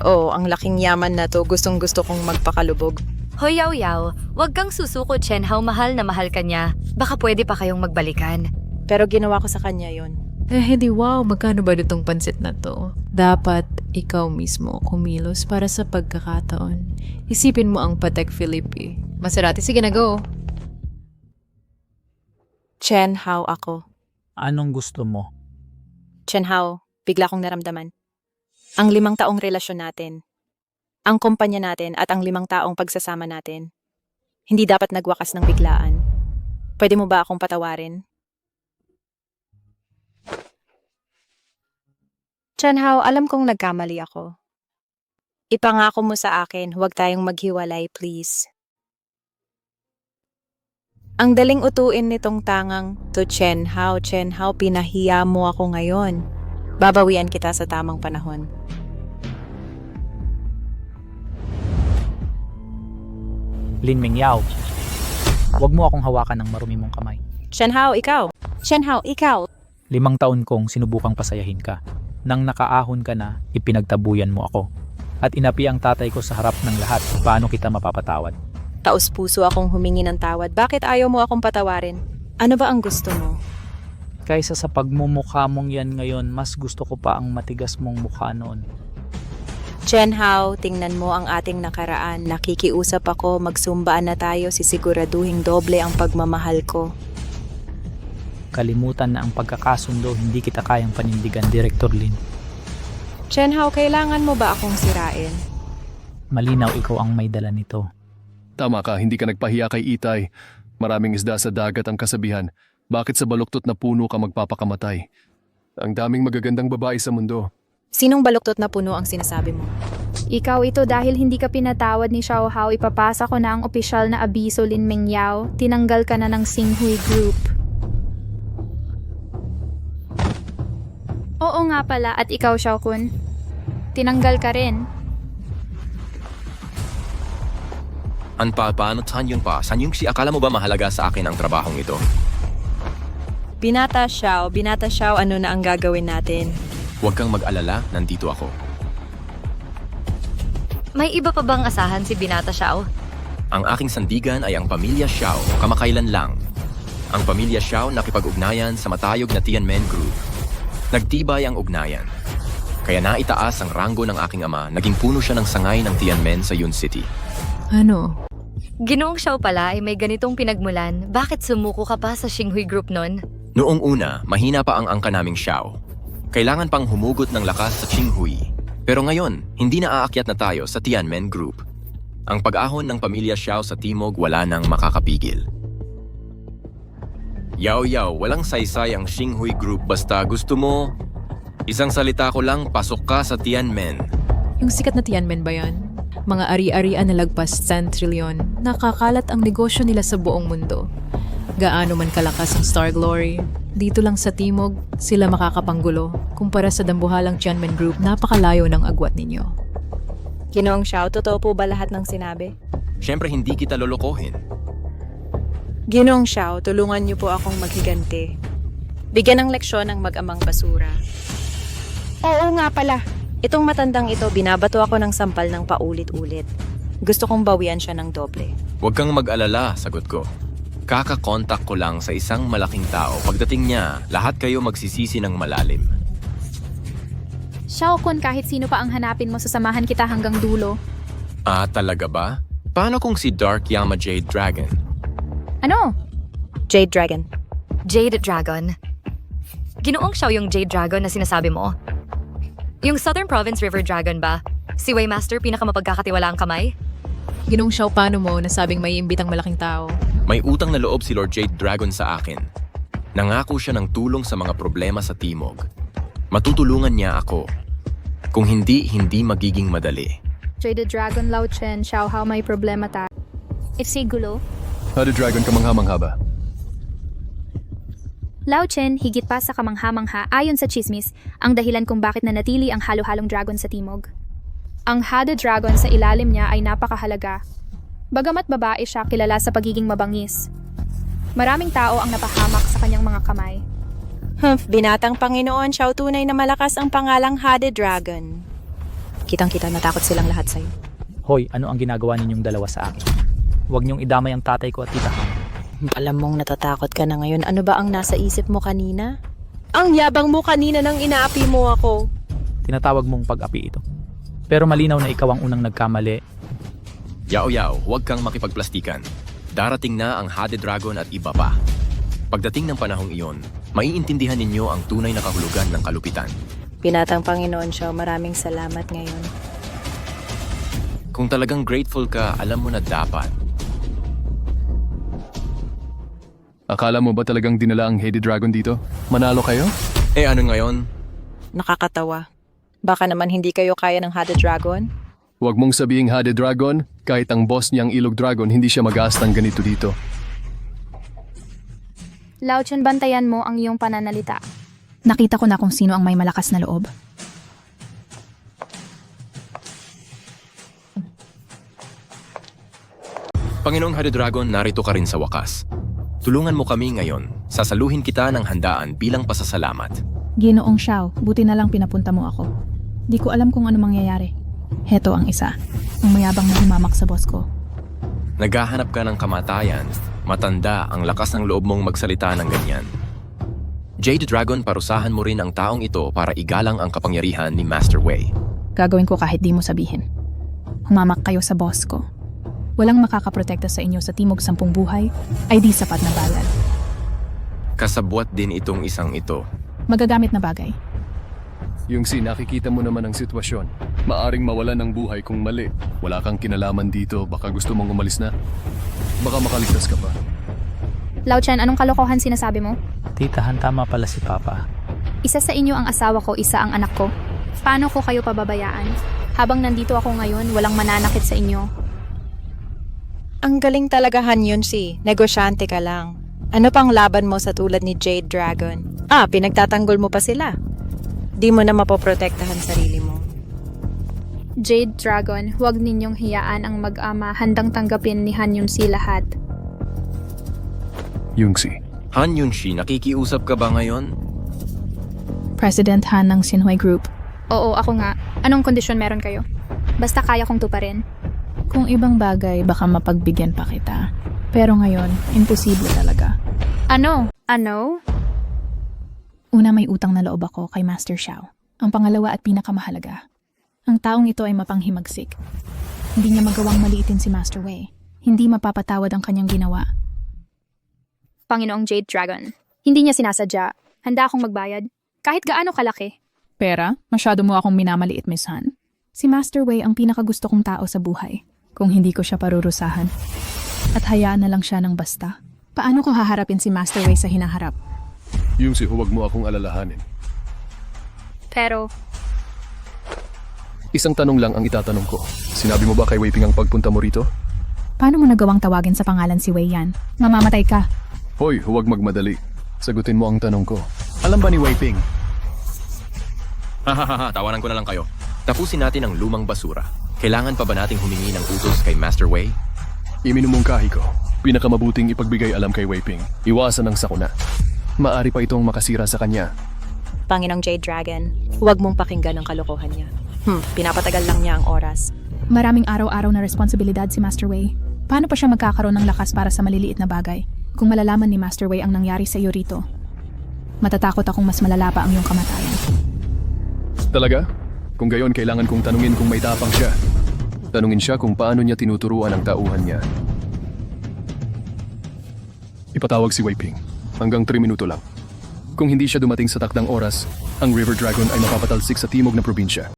Oh, ang laking yaman na to. Gustong-gusto kong magpakalubog.
Hoy Yaw-yaw, wag kang susuko Chen Hao, mahal na mahal ka niya. Baka pwede pa kayong magbalikan.
Pero ginawa ko sa kanya yon.
Di wow, magkano ba itong pansit na to? Dapat ikaw mismo kumilos para sa pagkakataon. Isipin mo ang Patek Philippe. Maserati, sige na, go.
Chen Hao ako.
Anong gusto mo?
Chen Hao, bigla kong naramdaman. Ang 5 taong relasyon natin, ang kumpanya natin at ang 5 taong pagsasama natin, hindi dapat nagwakas ng biglaan. Pwede mo ba akong patawarin? Chen Hao, alam kong nagkamali ako. Ipangako mo sa akin, huwag tayong maghiwalay, please. Ang daling utuin nitong tangang to Chen Hao, pinahiya mo ako ngayon. Babawian kita sa tamang panahon.
Lin Mingyao, huwag mo akong hawakan ng marumi mong kamay.
Chen Hao, ikaw.
5 taon kong sinubukang pasayahin ka. Nang nakaahon ka na, ipinagtabuyan mo ako. At inapi ang tatay ko sa harap ng lahat. Paano kita mapapatawad?
Taos-puso akong humingi ng tawad. Bakit ayaw mo akong patawarin? Ano ba ang gusto mo?
Kaysa sa pagmumukha mong yan ngayon, mas gusto ko pa ang matigas mong mukha noon.
Chen Hao, tingnan mo ang ating nakaraan. Nakikiusap ako, magsumbaan na tayo, sisiguraduhing doble ang pagmamahal ko.
Kalimutan na ang pagkakasundo, hindi kita kayang panindigan, Director Lin.
Chen Hao, kailangan mo ba akong sirain?
Malinaw ikaw ang may dala nito.
Tama ka, hindi ka nagpahiya kay Itay. Maraming isda sa dagat ang kasabihan. Bakit sa baluktot na puno ka magpapakamatay? Ang daming magagandang babae sa mundo.
Sinong baluktot na puno ang sinasabi mo?
Ikaw ito dahil hindi ka pinatawad ni Xiao Hao, ipapasa ko na ang opisyal na abiso Lin Mingyao. Tinanggal ka na ng Xinhui Group. Oo nga pala, at ikaw Xiao Kun. Tinanggal ka rin.
Paano saan yun pa? Saan yung akala mo ba mahalaga sa akin ang trabahong ito?
Binata Xiao, ano na ang gagawin natin?
Huwag kang mag-alala, nandito ako.
May iba pa bang asahan si Binata Xiao?
Ang aking sandigan ay ang pamilya Xiao, kamakailan lang. Ang pamilya Xiao nakipag-ugnayan sa matayog na Tianmen Group. Nagtibay ang ugnayan. Kaya naitaas ang ranggo ng aking ama, naging puno siya ng sangay ng Tianmen sa Yun City.
Ano?
Ginoong Xiao pala ay may ganitong pinagmulan. Bakit sumuko ka pa sa Xinhui Group nun?
Noong una, mahina pa ang angka naming Xiao. Kailangan pang humugot ng lakas sa Xinhui. Pero ngayon, hindi na aakyat na tayo sa Tianmen Group. Ang pag-ahon ng pamilya Xiao sa Timog wala nang makakapigil. Yaw, walang saysay ang Xinhui Group basta gusto mo. Isang salita ko lang, pasok ka sa Tianmen.
Yung sikat na Tianmen ba yan? Mga ari-arian na lagpas 10 trilyon, nakakalat ang negosyo nila sa buong mundo. Gaano man kalakas ang Star Glory, dito lang sa Timog, sila makakapanggulo. Kumpara sa dambuhalang Tianmen Group, napakalayo ng agwat ninyo.
Ginoong Xiao, totoo po ba lahat ng sinabi?
Siyempre hindi kita lolokohin.
Ginoong Xiao, tulungan niyo po akong maghiganti. Bigyan ng leksyon ang mag-amang basura. Oo nga pala. Itong matandang ito, binabato ako ng sampal ng paulit-ulit. Gusto kong bawian siya ng doble.
Huwag kang mag-alala, sagot ko. Kakakontak ko lang sa isang malaking tao. Pagdating niya, lahat kayo magsisisi ng malalim.
Xiao Kun, kahit sino pa ang hanapin mo, sasamahan kita hanggang dulo.
Ah, talaga ba? Paano kung si Dark Yama Jade Dragon?
Ano?
Jade Dragon.
Jade Dragon? Ginoong Xiao yung Jade Dragon na sinasabi mo? Yung Southern Province River Dragon ba? Si Waymaster pinakamapagkakatiwalaang kamay?
Ginong Xiao, paano mo nasabing may imbitang malaking tao?
May utang na loob si Lord Jade Dragon sa akin. Nangako siya ng tulong sa mga problema sa Timog. Matutulungan niya ako. Kung hindi magiging madali.
Jade Dragon, Lao Chen, Xiao Hao, may problema ta. Isigulo.
Hada Dragon kamangha-mangha ba?
Lao Chen, higit pa sa kamangha-mangha ayon sa chismis, ang dahilan kung bakit nanatili ang halo-halong dragon sa Timog. Ang Hada Dragon sa ilalim niya ay napakahalaga. Bagamat babae siya, kilala sa pagiging mabangis. Maraming tao ang napahamak sa kanyang mga kamay.
Binatang Panginoon, Xiao, tunay na malakas ang pangalang Hada Dragon. Kitang-kita, natakot silang lahat sa'yo.
Hoy, ano ang ginagawa ninyong dalawa sa akin? Huwag niyong idamay ang tatay ko at tita ko.
Alam mong natatakot ka na ngayon. Ano ba ang nasa isip mo kanina? Ang yabang mo kanina nang inaapi mo ako.
Tinatawag mong pag-api ito. Pero malinaw na ikaw ang unang nagkamali.
Yaw, huwag kang makipagplastikan. Darating na ang Hada Dragon at iba pa. Pagdating ng panahong iyon, maiintindihan ninyo ang tunay na kahulugan ng kalupitan.
Binatang Panginoon siya, maraming salamat ngayon.
Kung talagang grateful ka, alam mo na dapat.
Akala mo ba talagang dinala ang Hada Dragon dito? Manalo kayo?
Eh ano ngayon?
Nakakatawa. Baka naman hindi kayo kaya ng Hada Dragon?
Huwag mong sabihing Hada Dragon, kahit ang boss niyang Ilog Dragon, hindi siya mag-aastang ganito dito.
Lao Chen, bantayan mo ang iyong pananalita.
Nakita ko na kung sino ang may malakas na loob.
Panginoong Hado-Dragon, narito ka rin sa wakas. Tulungan mo kami ngayon. Sasaluhin kita ng handaan bilang pasasalamat.
Ginoong Xiao, buti na lang pinapunta mo ako. Di ko alam kung ano mangyayari. Heto ang isa, ang mayabang na humamak sa boss ko.
Naghahanap ka ng kamatayan. Matanda ang lakas ng loob mong magsalita ng ganyan. Jade Dragon, parusahan mo rin ang taong ito para igalang ang kapangyarihan ni Master Wei.
Gagawin ko kahit di mo sabihin. Humamak kayo sa boss ko. Walang makakaprotekta sa inyo sa Timog 10 buhay ay di sapat na bagay.
Kasabwat din itong isang ito.
Magagamit na bagay.
Yung nakikita mo naman ang sitwasyon. Maaring mawalan ng buhay kung mali. Wala kang kinalaman dito, baka gusto mong umalis na. Baka makaligtas ka pa.
Lao Chen, anong kalokohan sinasabi mo?
Titahan, tama pala si Papa.
Isa sa inyo ang asawa ko, isa ang anak ko. Paano ko kayo pababayaan? Habang nandito ako ngayon, walang mananakit sa inyo.
Ang galing talaga Han si. Negosyante ka lang. Ano pang laban mo sa tulad ni Jade Dragon? Pinagtatanggol mo pa sila. Di mo na mapoprotektahan sarili mo.
Jade Dragon, huwag ninyong hiyaan ang mag-ama, handang tanggapin ni Han Yunsi lahat.
Yungsi.
Han Yunshi, nakikiusap ka ba ngayon?
President Han ng Xinhui Group.
Oo, ako nga. Anong kondisyon meron kayo? Basta kaya kong tuparin.
Kung ibang bagay, baka mapagbigyan pa kita. Pero ngayon, imposible talaga.
Ano? Ano?
Una, may utang na loob ako kay Master Xiao. Ang pangalawa at pinakamahalaga. Ang taong ito ay mapanghimagsik. Hindi niya magawang maliitin si Master Wei. Hindi mapapatawad ang kanyang ginawa.
Panginoong Jade Dragon, hindi niya sinasadya. Handa akong magbayad. Kahit gaano kalaki.
Pera? Masyado mo akong minamaliit, Miss Han. Si Master Wei ang pinakagusto kong tao sa buhay. Kung hindi ko siya parurusahan. At hayaan na lang siya ng basta. Paano ko haharapin si Master Wei sa hinaharap?
Yungsi, huwag mo akong alalahanin.
Pero,
Isang tanong lang ang itatanong ko. Sinabi mo ba kay Wei Ping ang pagpunta mo rito?
Paano mo nagawang tawagin sa pangalan si Wei Yan? Mamamatay ka.
Hoy, huwag magmadali. Sagutin mo ang tanong ko. Alam ba ni Wei Ping?
Tawanan ko na lang kayo. Tapusin natin ang lumang basura. Kailangan pa ba nating humingi ng utos kay Master Wei?
Iminumungkahi ko. Pinakamabuting ipagbigay alam kay Wei Ping. Iwasan ang sakuna. Maari pa itong makasira sa kanya.
Panginoong Jade Dragon, huwag mong pakinggan ang kalokohan niya. Pinapatagal lang niya ang oras.
Maraming araw-araw na responsibilidad si Master Wei. Paano pa siya magkakaroon ng lakas para sa maliliit na bagay? Kung malalaman ni Master Wei ang nangyari sa iyo rito, matatakot akong mas malala pa ang iyong kamatayan.
Talaga? Kung gayon, kailangan kong tanungin kung may tapang siya. Tanungin siya kung paano niya tinuturuan ang tauhan niya. Ipatawag si Wei Ping. Hanggang 3 minuto lang. Kung hindi siya dumating sa takdang oras, ang River Dragon ay mapapatalsik sa timog na probinsya.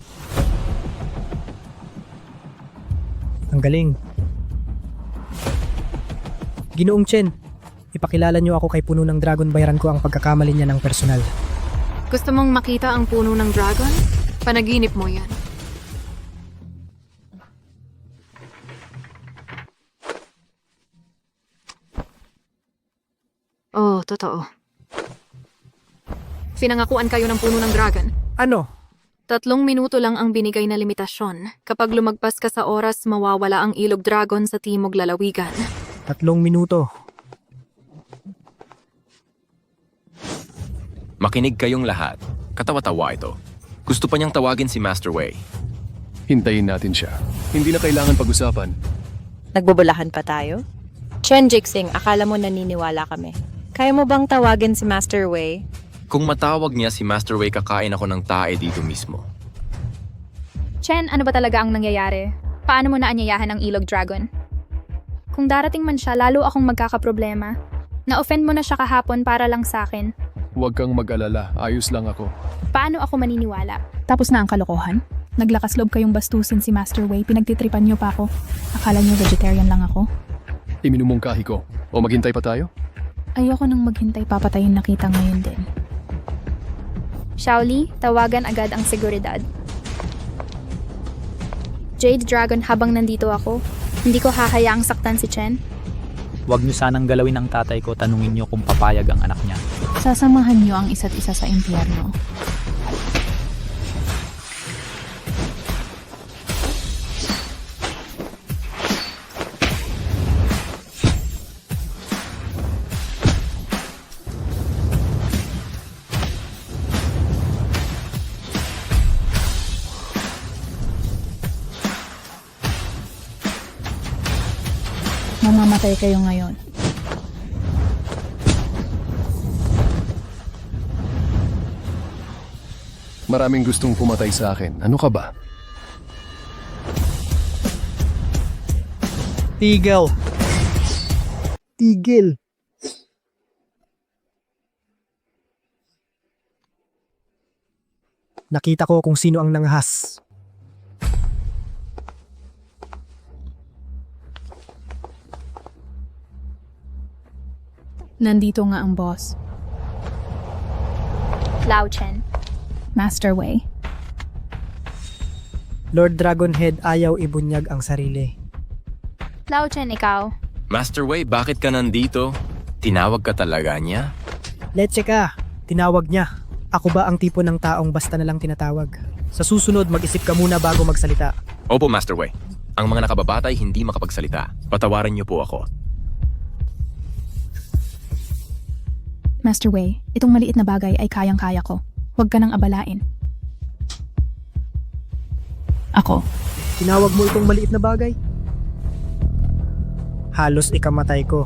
Ang galing. Ginoong Chen, ipakilala niyo ako kay puno ng dragon, bayaran ko ang pagkakamali niya ng personal.
Gusto mong makita ang puno ng dragon? Panaginip mo yan. Oh, totoo. Pinangakuan kayo ng puno ng dragon.
Ano?
3 minuto lang ang binigay na limitasyon. Kapag lumagpas ka sa oras, mawawala ang ilog dragon sa timog lalawigan.
3 minuto.
Makinig kayong lahat. Katawa-tawa ito. Gusto pa niyang tawagin si Master Wei.
Hintayin natin siya. Hindi na kailangan pag-usapan.
Nagbubulahan pa tayo? Chen Jixing, akala mo naniniwala kami. Kaya mo bang tawagin si Master Wei?
Kung matawag niya si Master Wei, kakain ako ng tae dito mismo.
Chen, ano ba talaga ang nangyayari? Paano mo naanyayahan ang ilog dragon? Kung darating man siya, lalo akong magkakaproblema. Na-offend mo na siya kahapon para lang sa akin.
Huwag kang mag-alala. Ayos lang ako.
Paano ako maniniwala?
Tapos na ang kalokohan? Naglakas loob kayong bastusin si Master Wei, pinagtitripan niyo pa ako. Akala niyo vegetarian lang ako?
Iminumungkahi ko. O maghintay pa tayo?
Ayoko nang maghintay, papatayin na kita ngayon din.
Shaoli, tawagan agad ang seguridad. Jade Dragon, habang nandito ako, hindi ko hahayaang saktan si Chen.
Huwag niyo sanang galawin ang tatay ko, tanungin niyo kung papayag ang anak niya.
Sasamahan niyo ang isa't isa sa impyerno. Mamamatay kayo ngayon.
Maraming gustong pumatay sa akin. Ano ka ba?
Tigil. Tigil. Nakita ko kung sino ang nanghas.
Nandito nga ang boss,
Lao Chen.
Master Wei.
Lord Dragonhead ayaw ibunyag ang sarili.
Lao Chen, ikaw.
Master Wei, bakit ka nandito? Tinawag ka talaga niya?
Leche ka. Tinawag niya. Ako ba ang tipo ng taong basta na lang tinatawag? Sa susunod, mag-isip ka muna bago magsalita.
Opo, Master Wei. Ang mga nakababatay hindi makapagsalita. Patawarin niyo po ako.
Master Wei, itong maliit na bagay ay kayang-kaya ko. Huwag ka nang abalain. Ako.
Tinawag mo itong maliit na bagay? Halos ikamatay ko.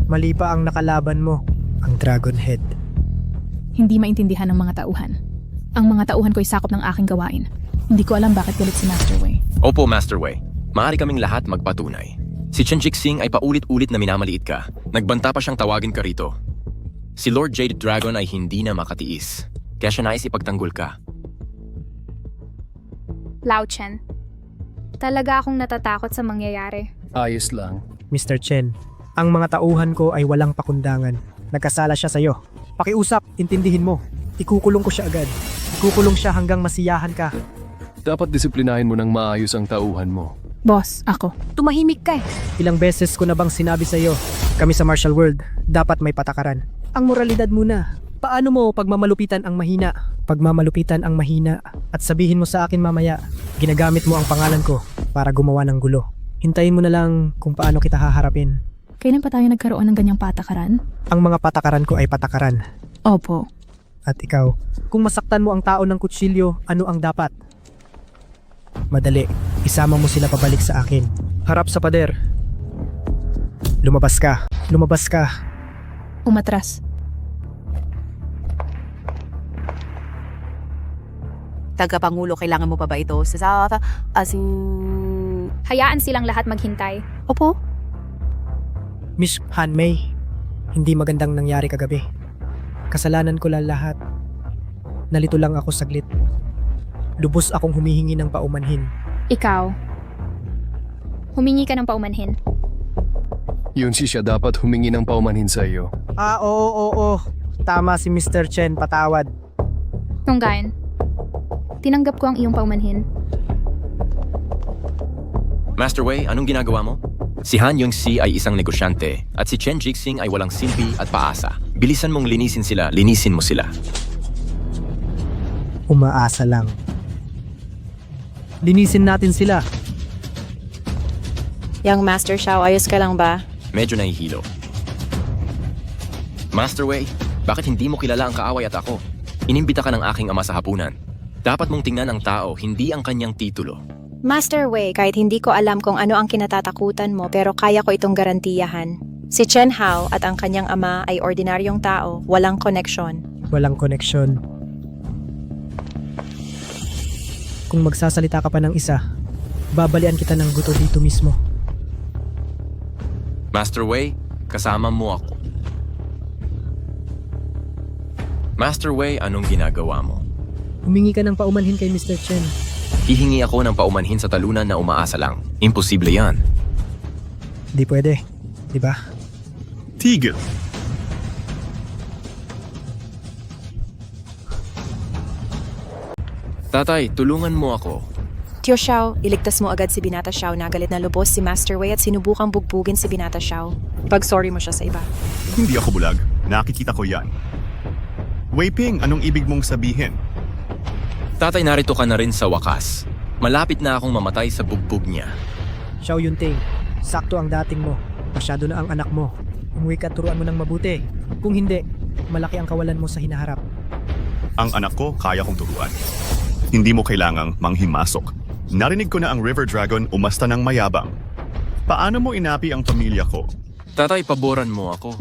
Mali pa ang nakalaban mo, ang Dragonhead.
Hindi maintindihan ng mga tauhan. Ang mga tauhan ko'y sakop ng aking gawain. Hindi ko alam bakit galit si Master Wei.
Opo, Master Wei. Maaari kaming lahat magpatunay. Si Chen Jixing ay paulit-ulit na minamaliit ka. Nagbanta pa siyang tawagin ka rito. Si Lord Jade Dragon ay hindi na makatiis. Kaya siya nais ipagtanggol ka.
Lao Chen. Talaga akong natatakot sa mangyayari.
Ayos lang.
Mr. Chen, ang mga tauhan ko ay walang pakundangan. Nagkasala siya sa'yo. Pakiusap, intindihin mo. Ikukulong ko siya agad. Ikukulong siya hanggang masiyahan ka.
Dapat disiplinahin mo ng maayos ang tauhan mo.
Boss, ako.
Tumahimik ka.
Ilang beses ko na bang sinabi sa'yo, kami sa martial world, dapat may patakaran. Ang moralidad muna. Paano mo pagmamalupitan ang mahina? Pagmamalupitan ang mahina at sabihin mo sa akin mamaya, ginagamit mo ang pangalan ko para gumawa ng gulo. Hintayin mo na lang kung paano kita haharapin.
Kailan pa tayo nagkaroon ng ganyang patakaran?
Ang mga patakaran ko ay patakaran.
Opo.
At ikaw, kung masaktan mo ang tao ng kutsilyo, ano ang dapat? Madali, isama mo sila pabalik sa akin. Harap sa pader. Lumabas ka. Lumabas ka.
Umatras.
Tagapangulo, kailangan mo pa ba ito?
Hayaan silang lahat maghintay.
Opo.
Miss Hanmei, hindi magandang nangyari kagabi. Kasalanan ko lang lahat. Nalito lang ako saglit. Lubos akong humihingi ng paumanhin.
Ikaw. Humingi ka ng paumanhin.
Yun si siya dapat humingi ng paumanhin sa iyo.
Oo. Tama si Mr. Chen, patawad.
Tunggain. Tinanggap ko ang iyong paumanhin.
Master Wei, anong ginagawa mo? Si Han Yongxi ay isang negosyante at si Chen Jixing ay walang silbi at paasa. Bilisan mong linisin sila, linisin mo sila.
Umaasa lang. Linisin natin sila.
Young Master Xiao, ayos ka lang ba?
Medyo nahihilo. Master Wei, bakit hindi mo kilala ang kaaway at ako? Inimbita ka ng aking ama sa hapunan. Dapat mong tingnan ang tao, hindi ang kanyang titulo.
Master Wei, kahit hindi ko alam kung ano ang kinatatakutan mo pero kaya ko itong garantiyahan. Si Chen Hao at ang kanyang ama ay ordinaryong tao, walang koneksyon.
Walang koneksyon. Kung magsasalita ka pa ng isa, babalian kita ng guto dito mismo.
Master Wei, kasama mo ako. Master Wei, anong ginagawa mo?
Humingi ka ng paumanhin kay Mr. Chen.
Hihingi ako ng paumanhin sa talunan na umaasa lang. Imposible yan.
Di pwede, di ba?
Tigil.
Tatay, tulungan mo ako.
Tio Xiao, iligtas mo agad si Binata Xiao na galit na lubos si Master Wei at sinubukang bugbugin si Binata Xiao. Pag-sorry mo siya sa iba.
Hindi ako bulag. Nakikita ko yan. Wei Ping, anong ibig mong sabihin?
Tatay, narito ka na rin sa wakas. Malapit na akong mamatay sa bugbog niya.
Xiao Yunting, sakto ang dating mo. Masyado na ang anak mo. Umuwi ka at turuan mo ng mabuti. Kung hindi, malaki ang kawalan mo sa hinaharap.
Ang anak ko, kaya kong turuan. Hindi mo kailangang manghimasok. Narinig ko na ang River Dragon umasta ng mayabang. Paano mo inapi ang pamilya ko?
Tatay, paboran mo ako.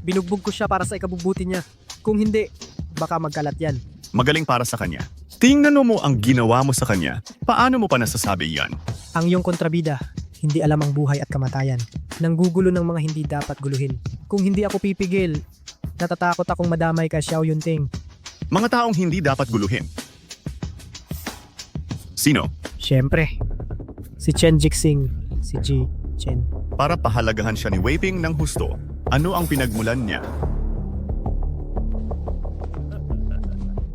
Binugbog ko siya para sa ikabubuti niya. Kung hindi, baka magkalat yan.
Magaling para sa kanya. Tingnan mo ang ginawa mo sa kanya. Paano mo pa nasasabi yan?
Ang iyong kontrabida, hindi alam ang buhay at kamatayan. Nanggugulo ng mga hindi dapat guluhin. Kung hindi ako pipigil, natatakot akong madamay ka, Xiao Yunting.
Mga taong hindi dapat guluhin. Sino?
Siyempre, si Chen Jixing, si Ji Chen.
Para pahalagahan siya ni Wei Ping ng husto, ano ang pinagmulan niya?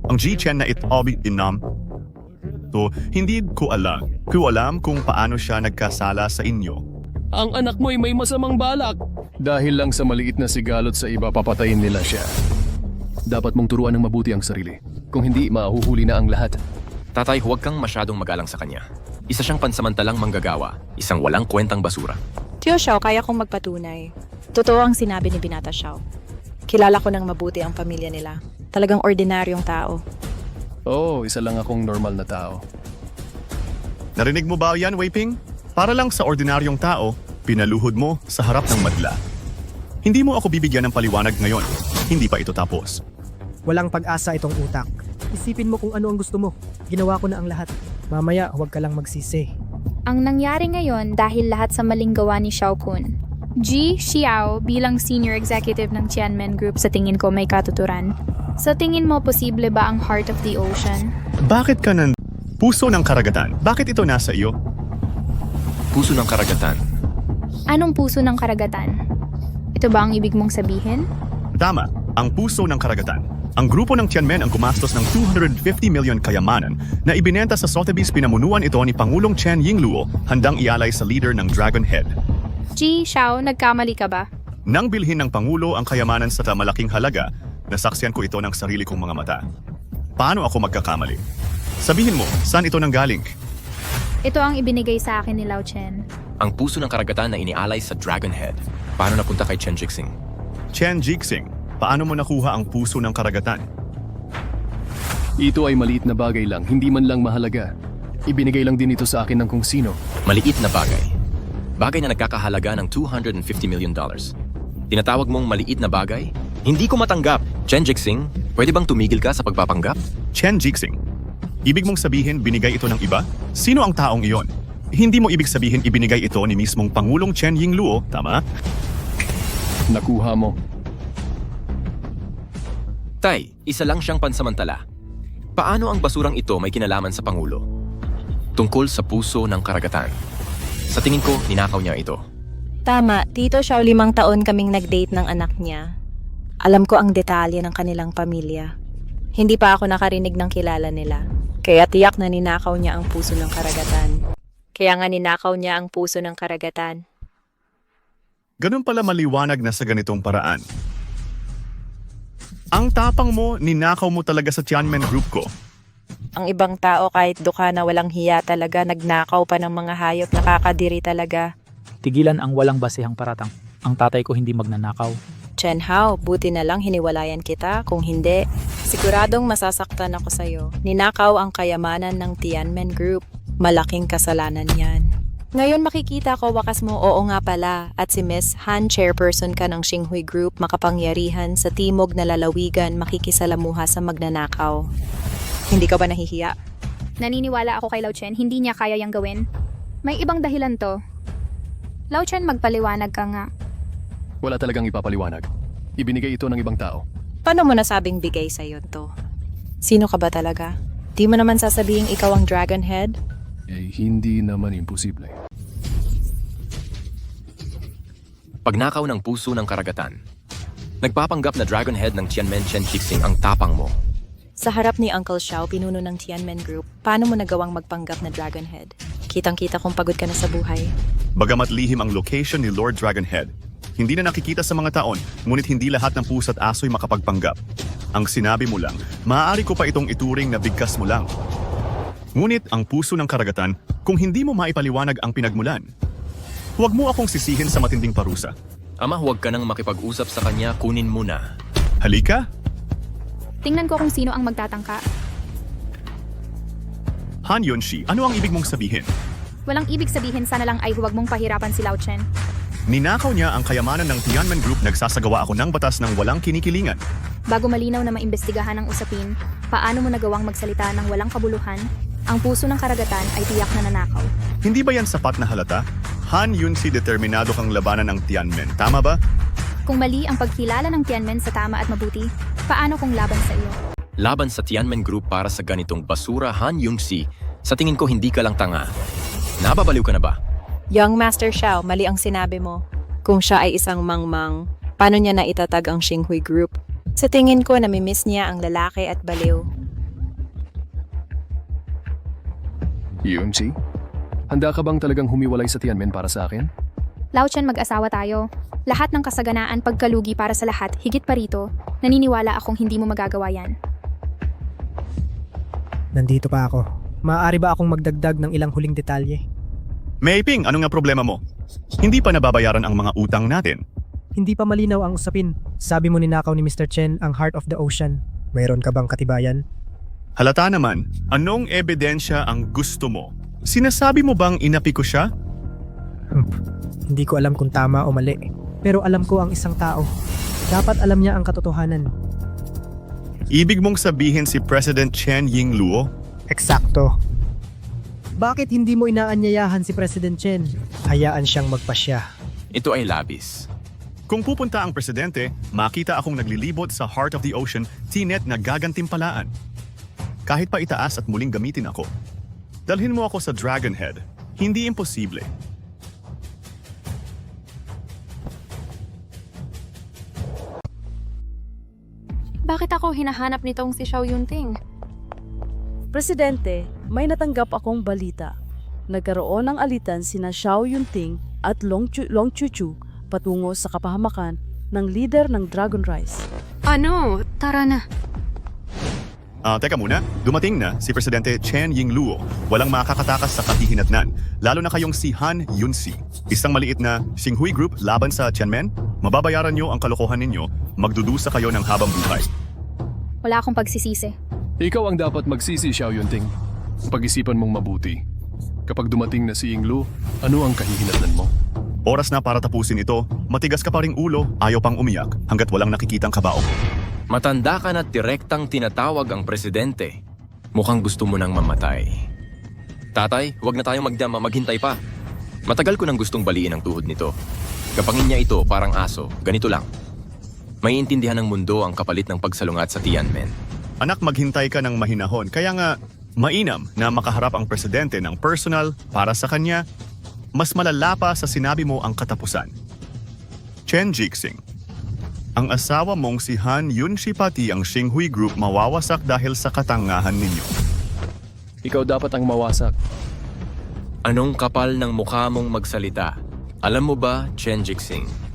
Ang Ji Chen na itobi inam? To, hindi ko alam. Kung paano siya nagkasala sa inyo.
Ang anak mo ay may masamang balak. Dahil lang sa maliit na sigalot sa iba, papatayin nila siya. Dapat mong turuan ng mabuti ang sarili. Kung hindi, mahuhuli na ang lahat.
Tatay, huwag kang masyadong mag-alang sa kanya. Isa siyang pansamantalang manggagawa, isang walang kwentang basura.
Tio Xiao, kaya kong magpatunay. Totoo ang sinabi ni Binata Xiao. Kilala ko ng mabuti ang pamilya nila. Talagang ordinaryong tao.
Oo, isa lang akong normal na tao.
Narinig mo ba yan, Wei Ping? Para lang sa ordinaryong tao, pinaluhod mo sa harap ng madla. Hindi mo ako bibigyan ng paliwanag ngayon. Hindi pa ito tapos.
Walang pag-asa itong utak. Isipin mo kung ano ang gusto mo. Ginawa ko na ang lahat. Mamaya, huwag ka lang magsisi.
Ang nangyari ngayon dahil lahat sa maling gawa ni Xiao Kun. Ji Xiao bilang senior executive ng Tianmen Group sa tingin ko may katuturan. Sa tingin mo, posible ba ang heart of the ocean?
Bakit ka ng puso ng karagatan? Bakit ito nasa iyo?
Puso ng karagatan.
Anong puso ng karagatan? Ito ba ang ibig mong sabihin?
Tama, ang puso ng karagatan. Ang grupo ng Tianmen ang gumastos ng 250 million kayamanan na ibinenta sa Sotheby's. Pinamunuan ito ni Pangulong Chen Yingluo, handang ialay sa leader ng Dragon Head.
Ji Xiao, nagkamali ka ba?
Nang bilhin ng Pangulo ang kayamanan sa malaking halaga, nasaksiyan ko ito ng sarili kong mga mata. Paano ako magkakamali? Sabihin mo, saan ito nanggaling?
Ito ang ibinigay sa akin ni Lao Chen.
Ang puso ng karagatan na inialay sa Dragon Head. Paano napunta kay Chen Jixing?
Chen Jixing, paano mo nakuha ang puso ng karagatan?
Ito ay maliit na bagay lang, hindi man lang mahalaga. Ibinigay lang din ito sa akin ng kung sino.
Maliit na bagay. Bagay na nagkakahalaga ng $250 million. Tinatawag mong maliit na bagay? Hindi ko matanggap. Chen Jixing, pwede bang tumigil ka sa pagpapanggap?
Chen Jixing, ibig mong sabihin binigay ito ng iba? Sino ang taong iyon? Hindi mo ibig sabihin ibinigay ito ni mismong Pangulong Chen Yingluo, tama?
Nakuha mo.
Tay, isa lang siyang pansamantala. Paano ang basurang ito may kinalaman sa Pangulo? Tungkol sa puso ng karagatan. Sa tingin ko, ninakaw niya ito.
Tama, Tito Xiao, 5 taon kaming nag-date ng anak niya. Alam ko ang detalye ng kanilang pamilya. Hindi pa ako nakarinig ng kilala nila. Kaya tiyak na ninakaw niya ang puso ng karagatan. Kaya nga ninakaw niya ang puso ng karagatan.
Ganun pala maliwanag na sa ganitong paraan. Ang tapang mo, ninakaw mo talaga sa Tianmen Group ko.
Ang ibang tao kahit duka na walang hiya talaga, nagnakaw pa ng mga hayop, nakakadiri talaga.
Tigilan ang walang basehang paratang. Ang tatay ko hindi magnanakaw.
Chen Hao, buti na lang hiniwalayan kita. Kung hindi, siguradong masasaktan ako sa'yo. Ninakaw ang kayamanan ng Tianmen Group. Malaking kasalanan yan. Ngayon makikita ko wakas mo, oo nga pala. At si Miss Han, chairperson ka ng Xinghui Group, makapangyarihan sa timog na lalawigan, makikisalamuha sa magnanakaw. Hindi ka ba nahihiya?
Naniniwala ako kay Lao Chen, hindi niya kaya yang gawin. May ibang dahilan to. Lao Chen, magpaliwanag ka nga.
Wala talagang ipapaliwanag. Ibinigay ito ng ibang tao.
Paano mo nasabing bigay sa'yo to? Sino ka ba talaga? Di mo naman sasabing ikaw ang Dragon Head?
Eh, hindi naman imposible.
Pagnakaw ng puso ng karagatan. Nagpapanggap na Dragon Head ng Tianmen Chen Jixing ang tapang mo.
Sa harap ni Uncle Xiao, pinuno ng Tianmen Group, paano mo nagawang magpanggap na Dragon Head? Kitang-kita kung pagod ka na sa buhay.
Bagamat lihim ang location ni Lord Dragonhead, hindi na nakikita sa mga taon, ngunit hindi lahat ng pusa't aso'y makapagpanggap. Ang sinabi mo lang, maaari ko pa itong ituring na bigkas mo lang. Ngunit ang puso ng karagatan, kung hindi mo maipaliwanag ang pinagmulan, huwag mo akong sisihin sa matinding parusa.
Ama, huwag ka nang makipag-usap sa kanya, kunin mo na.
Halika!
Tingnan ko kung sino ang magtatangka.
Han Yunshi, ano ang ibig mong sabihin?
Walang ibig sabihin, sana lang ay huwag mong pahirapan si Lao Chen.
Ninakaw niya ang kayamanan ng Tianmen Group, nagsasagawa ako ng batas ng walang kinikilingan.
Bago malinaw na maimbestigahan ang usapin, paano mo nagawang magsalita ng walang kabuluhan? Ang puso ng karagatan ay tiyak na nanakaw.
Hindi ba yan sapat na halata? Han Yunshi, determinado kang labanan ng Tianmen, tama ba?
Kung mali ang pagkilala ng Tianmen sa tama at mabuti, paano kung laban sa iyo?
Laban sa Tianmen Group para sa ganitong basura, Han Yunxi. Sa tingin ko hindi ka lang tanga. Nababaliw ka na ba?
Young Master Xiao, mali ang sinabi mo. Kung siya ay isang mangmang, paano niya na itatag ang Xinghui Group? Sa tingin ko, namimiss niya ang lalaki at baliw.
Yunchi, handa ka bang talagang humiwalay sa Tianmen para sa akin?
Lao Chen, mag-asawa tayo. Lahat ng kasaganaan, pagkalugi para sa lahat, higit pa rito, naniniwala akong hindi mo magagawa yan.
Nandito pa ako. Maaari ba akong magdagdag ng ilang huling detalye?
Meiping, ano nga problema mo? Hindi pa nababayaran ang mga utang natin.
Hindi pa malinaw ang usapin. Sabi mo ninakaw ni Mr. Chen ang Heart of the Ocean. Mayroon ka bang katibayan?
Halata naman, anong ebidensya ang gusto mo? Sinasabi mo bang inapi ko siya?
Hindi ko alam kung tama o mali. Pero alam ko ang isang tao. Dapat alam niya ang katotohanan.
Ibig mong sabihin si President Chen Yingluo?
Eksakto. Bakit hindi mo inaanyayahan si President Chen? Hayaan siyang magpasya.
Ito ay labis.
Kung pupunta ang presidente, makita akong naglilibot sa Heart of the Ocean, tinet na gagantimpalaan. Kahit pa itaas at muling gamitin ako. Dalhin mo ako sa Dragonhead. Hindi imposible.
Bakit ako hinahanap nitong si Xiao Yunting?
Presidente, may natanggap akong balita. Nagkaroon ng alitan sina Xiao Yunting at Long Chuchu patungo sa kapahamakan ng leader ng Dragon Rise.
Ano? Tara na.
Teka muna, dumating na si Presidente Chen Yingluo. Walang makakatakas sa kahihinatnan, lalo na kayong si Han Yunxi. Isang maliit na Xinghui Group laban sa Tianmen. Mababayaran nyo ang kalokohan ninyo, magdudusa kayo ng habang buhay.
Wala akong pagsisisi.
Ikaw ang dapat magsisi, Xiao Yunting. Pag-isipan mong mabuti. Kapag dumating na si Yinglu, ano ang kahihinatnan mo?
Oras na para tapusin ito, matigas ka pa ring ulo, ayaw pang umiyak hanggat walang nakikitang kabao.
Matanda ka na direktang tinatawag ang presidente. Mukhang gusto mo nang mamatay. Tatay, huwag na tayong magdama, maghintay pa. Matagal ko nang gustong baliin ang tuhod nito. Kapangin niya ito parang aso, ganito lang. May intindihan ng mundo ang kapalit ng pagsalungat sa Tianmen.
Anak, maghintay ka ng mahinahon, kaya nga mainam na makaharap ang presidente ng personal para sa kanya. Mas malala pa sa sinabi mo ang katapusan. Chen Jixing, ang asawa mong si Han Yunxi pati ang Xinghui Group mawawasak dahil sa katangahan ninyo.
Ikaw dapat ang mawasak.
Anong kapal ng mukha mong magsalita? Alam mo ba, Chen Jixing?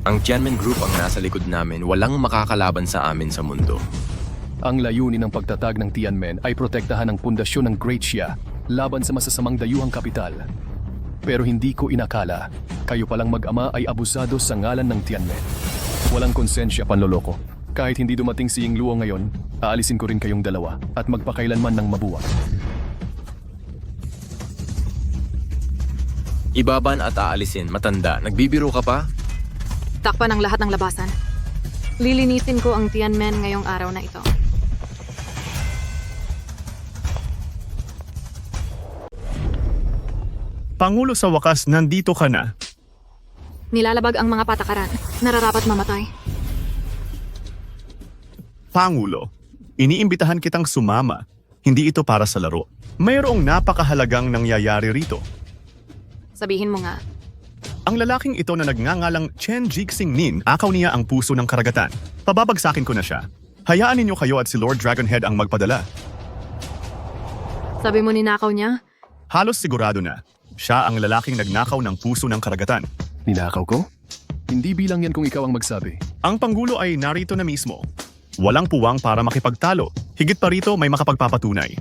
Ang Tianmen Group ang nasa likod namin, walang makakalaban sa amin sa mundo.
Ang layunin ng pagtatag ng Tianmen ay protektahan ang pundasyon ng Great Xia laban sa masasamang dayuhang kapital. Pero hindi ko inakala, kayo palang mag-ama ay abusado sa ngalan ng Tianmen. Walang konsensya panloloko. Kahit hindi dumating si Yingluo ngayon, aalisin ko rin kayong dalawa at magpakailanman ng mabuwag.
Ibaban at aalisin, matanda. Nagbibiro ka pa?
Takpan ang lahat ng labasan. Lilinisin ko ang Tianmen ngayong araw na ito.
Pangulo, sa wakas, nandito ka na.
Nilalabag ang mga patakaran. Nararapat mamatay.
Pangulo, iniimbitahan kitang sumama. Hindi ito para sa laro. Mayroong napakahalagang nangyayari rito.
Sabihin mo nga.
Ang lalaking ito na nagngangalang Chen Jixing Nin, akaw niya ang puso ng karagatan. Pababagsakin ko na siya. Hayaan ninyo kayo at si Lord Dragonhead ang magpadala.
Sabi mo ninakaw niya?
Halos sigurado na. Siya ang lalaking nagnakaw ng puso ng karagatan.
Ninakaw ko? Hindi bilang yan kung ikaw ang magsabi.
Ang Pangulo ay narito na mismo. Walang puwang para makipagtalo. Higit pa rito may makapagpapatunay.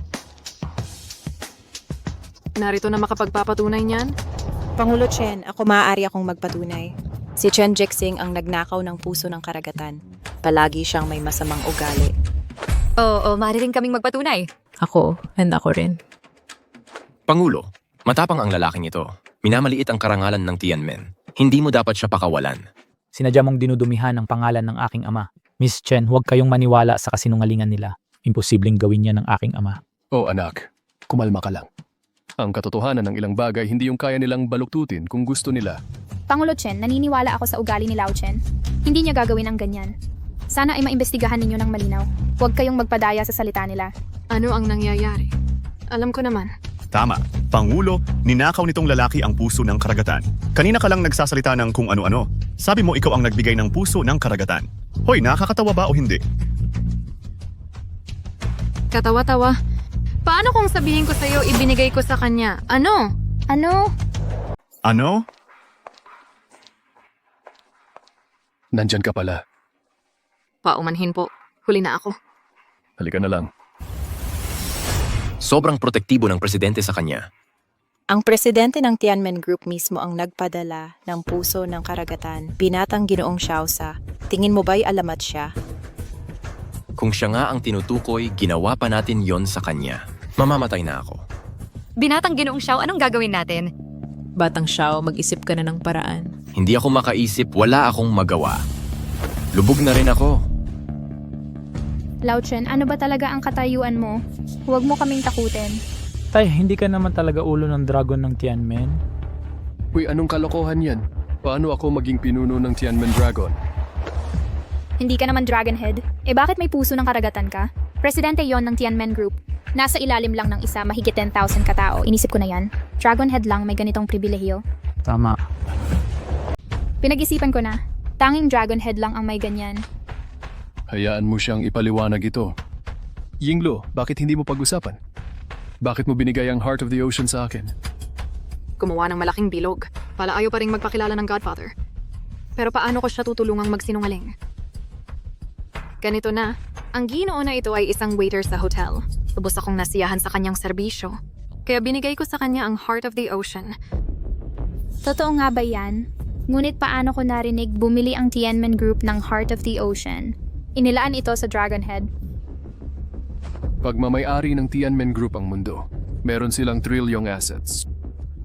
Narito na makapagpapatunay niyan?
Pangulo Chen, ako maaari akong magpatunay. Si Chen Jixing ang nagnakaw ng puso ng karagatan. Palagi siyang may masamang ugali.
Oo, maaari rin kaming magpatunay.
Ako, and ako rin.
Pangulo, matapang ang lalaking ito. Minamaliit ang karangalan ng Tianmen. Hindi mo dapat siya pakawalan.
Sinadya mong dinudumihan ang pangalan ng aking ama. Miss Chen, huwag kayong maniwala sa kasinungalingan nila. Imposibleng gawin niya ng aking ama.
Oh anak, kumalma ka lang. Ang katotohanan ng ilang bagay hindi yung kaya nilang baluktutin kung gusto nila.
Pangulo Chen, naniniwala ako sa ugali ni Lao Chen. Hindi niya gagawin ang ganyan. Sana ay maimbestigahan ninyo ng malinaw. Huwag kayong magpadaya sa salita nila.
Ano ang nangyayari? Alam ko naman.
Tama. Pangulo, ninakaw nitong lalaki ang puso ng karagatan. Kanina ka lang nagsasalita ng kung ano-ano. Sabi mo ikaw ang nagbigay ng puso ng karagatan. Hoy, nakakatawa ba o hindi?
Katawa-tawa. Paano kung sabihin ko sa'yo ibinigay ko sa kanya? Ano?
Ano?
Ano?
Nandyan ka pala.
Paumanhin po. Huli na ako.
Halika na lang.
Sobrang protektibo ng presidente sa kanya.
Ang presidente ng Tianmen Group mismo ang nagpadala ng puso ng karagatan. Binatang Ginoong Xiaosa. Tingin mo ba'y alamat siya?
Kung siya nga ang tinutukoy, ginawa pa natin yon sa kanya. Mamamatay na ako.
Binatang Ginoong Xiao, anong gagawin natin?
Batang Xiao, mag-isip ka na ng paraan.
Hindi ako makaisip, wala akong magawa. Lubog na rin ako.
Lao Chen, ano ba talaga ang katayuan mo? Huwag mo kaming takutin.
Tay, hindi ka naman talaga ulo ng dragon ng Tianmen?
Uy, anong kalokohan yan? Paano ako maging pinuno ng Tianmen Dragon?
Hindi ka naman Dragonhead. Eh bakit may puso ng karagatan ka? Presidente yon ng Tianmen Group. Nasa ilalim lang ng isa, mahigit 10,000 katao. Inisip ko na yan. Dragonhead lang may ganitong pribilehiyo.
Tama.
Pinag-isipan ko na. Tanging Dragonhead lang ang may ganyan.
Hayaan mo siyang ipaliwanag ito. Yingluo, bakit hindi mo pag-usapan? Bakit mo binigay ang Heart of the Ocean sa akin?
Gumawa ng malaking bilog. Pala ayaw pa rin magpakilala ng Godfather. Pero paano ko siya tutulungang magsinungaling? Ganito na, ang Ginoo na ito ay isang waiter sa hotel. Lubos akong nasiyahan sa kanyang serbisyo. Kaya binigay ko sa kanya ang Heart of the Ocean.
Totoo nga ba yan? Ngunit paano ko narinig bumili ang Tianmen Group ng Heart of the Ocean? Inilaan ito sa Dragonhead.
Pagmamayari ng Tianmen Group ang mundo. Meron silang trilyong assets.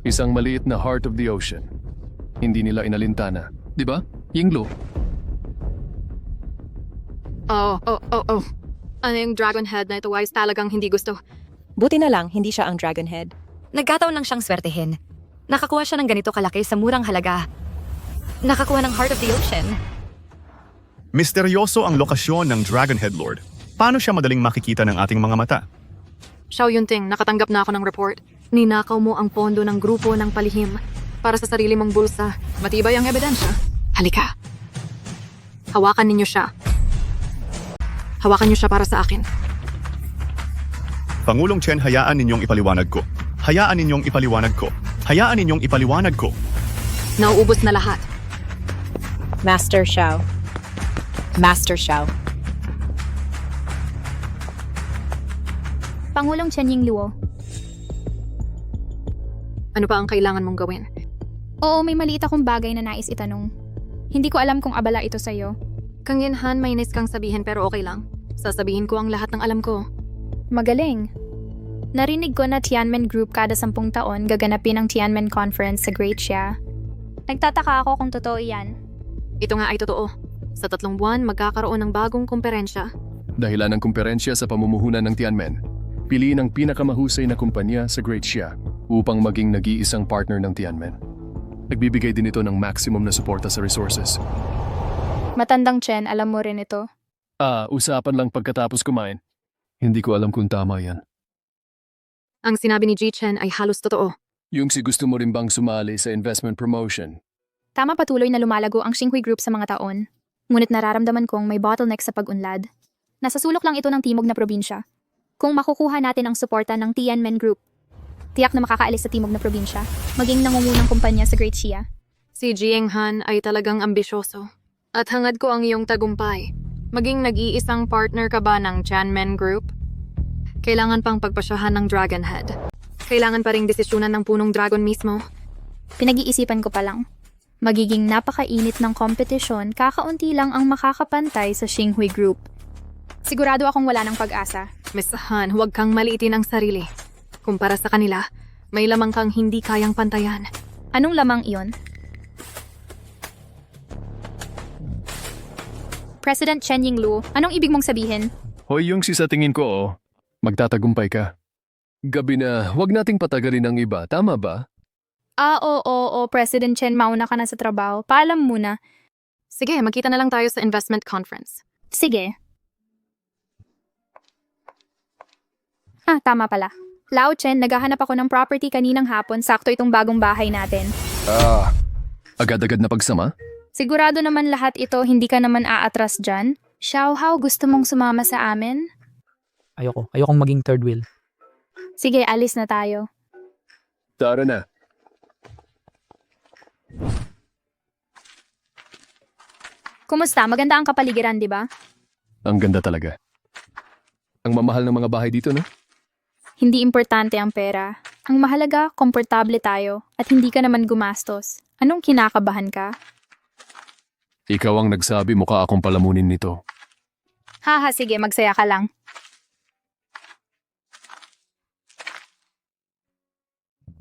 Isang maliit na Heart of the Ocean. Hindi nila inalintana. Di ba, Yingluo?
Oh. Ano yung Dragonhead na ito ay talagang hindi gusto.
Buti na lang, hindi siya ang Dragonhead.
Nagkataon lang siyang swertehin. Nakakuha siya ng ganito kalaki sa murang halaga. Nakakuha ng Heart of the Ocean.
Misteryoso ang lokasyon ng Dragonhead Lord. Paano siya madaling makikita ng ating mga mata?
Xiao Yunting, nakatanggap na ako ng report. Ninakaw mo ang pondo ng grupo ng palihim para sa sarili mong bulsa. Matibay ang ebidensya. Halika. Hawakan ninyo siya. Hawakan niyo siya para sa akin.
Pangulong Chen, hayaan ninyong ipaliwanag ko. Hayaan ninyong ipaliwanag ko. Hayaan ninyong ipaliwanag ko.
Nauubos na lahat.
Master Xiao. Master Xiao.
Pangulong Chen Yingluo.
Ano pa ang kailangan mong gawin?
Oo, may maliit akong bagay na nais itanong. Hindi ko alam kung abala ito sa'yo.
Kang Yanhan, may nais kang sabihin pero okay lang. Sasabihin ko ang lahat ng alam ko.
Magaling. Narinig ko na Tianmen Group kada 10 taon gaganapin ang Tianmen Conference sa Great Xia. Nagtataka ako kung totoo iyan.
Ito nga ay totoo. Sa 3 buwan, magkakaroon ng bagong komperensya.
Dahilan ng kumperensya sa pamumuhunan ng Tianmen. Piliin ang pinakamahusay na kumpanya sa Great Xia upang maging nag-iisang partner ng Tianmen. Nagbibigay din ito ng maximum na suporta sa resources.
Matandang Chen, alam mo rin ito.
Usapan lang pagkatapos kumain. Hindi ko alam kung tama yan.
Ang sinabi ni Ji Chen ay halos totoo.
Yung si gusto mo rin bang sumali sa investment promotion?
Tama, patuloy na lumalago ang Xinhui Group sa mga taon. Ngunit nararamdaman kong may bottleneck sa pag-unlad. Nasa sulok lang ito ng timog na probinsya. Kung makukuha natin ang suporta ng Tianmen Group, tiyak na makakaalis sa timog na probinsya, maging nangungunang kumpanya sa Great Xia.
Si Jiang Han ay talagang ambisyoso. At hangad ko ang iyong tagumpay. Maging nag-iisang partner ka ba ng Tianmen Group? Kailangan pang pagpasyahan ng Dragon Head. Kailangan pa ring desisyonan ng punong dragon mismo.
Pinag-iisipan ko pa lang. Magiging napakainit ng kompetisyon, kakaunti lang ang makakapantay sa Xinhui Group. Sigurado akong wala ng pag-asa.
Miss Han, huwag kang maliitin ang sarili. Kumpara sa kanila, may lamang kang hindi kayang pantayan.
Anong lamang iyon? President Chen Yinglu, anong ibig mong sabihin?
Hoy, yung sa tingin ko, magtatagumpay ka. Gabi na, wag nating patagalin ang iba, tama ba?
Oo, President Chen, mauna ka na sa trabaho. Paalam muna.
Sige, magkita na lang tayo sa investment conference.
Sige. Tama pala. Lao Chen, naghahanap ako ng property kaninang hapon. Sakto itong bagong bahay natin.
Agad-agad na pagsama?
Sigurado naman lahat ito, hindi ka naman aatras dyan. Xiaohao, gusto mong sumama sa amin?
Ayokong maging third wheel.
Sige, alis na tayo.
Tara na.
Kumusta? Maganda ang kapaligiran, di ba?
Ang ganda talaga. Ang mamahal ng mga bahay dito, no?
Hindi importante ang pera. Ang mahalaga, komportable tayo at hindi ka naman gumastos. Anong kinakabahan ka?
Ikaw ang nagsabi, mukha akong palamunin nito.
Haha, sige, magsaya ka lang.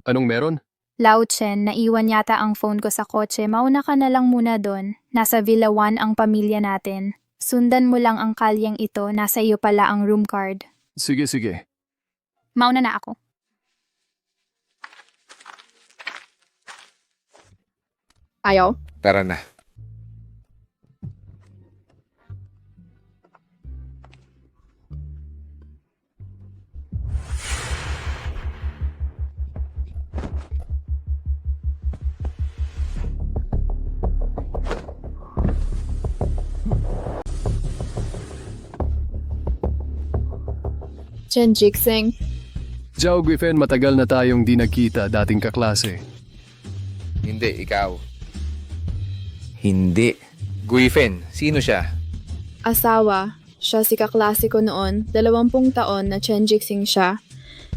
Anong meron?
Lao Chen, naiwan yata ang phone ko sa kotse. Mauna ka na lang muna doon. Nasa Villa 1 ang pamilya natin. Sundan mo lang ang kalyeng ito. Nasa iyo pala ang room card.
Sige.
Mauna na ako.
Ayaw?
Tara na.
Chen Jixing.
Zhao Griffin, matagal na tayong di nagkita, dating kaklase.
Hindi, ikaw. Hindi. Guifen, sino siya?
Asawa. Siya si kaklase ko noon. 20 taon na Chen Jixing siya.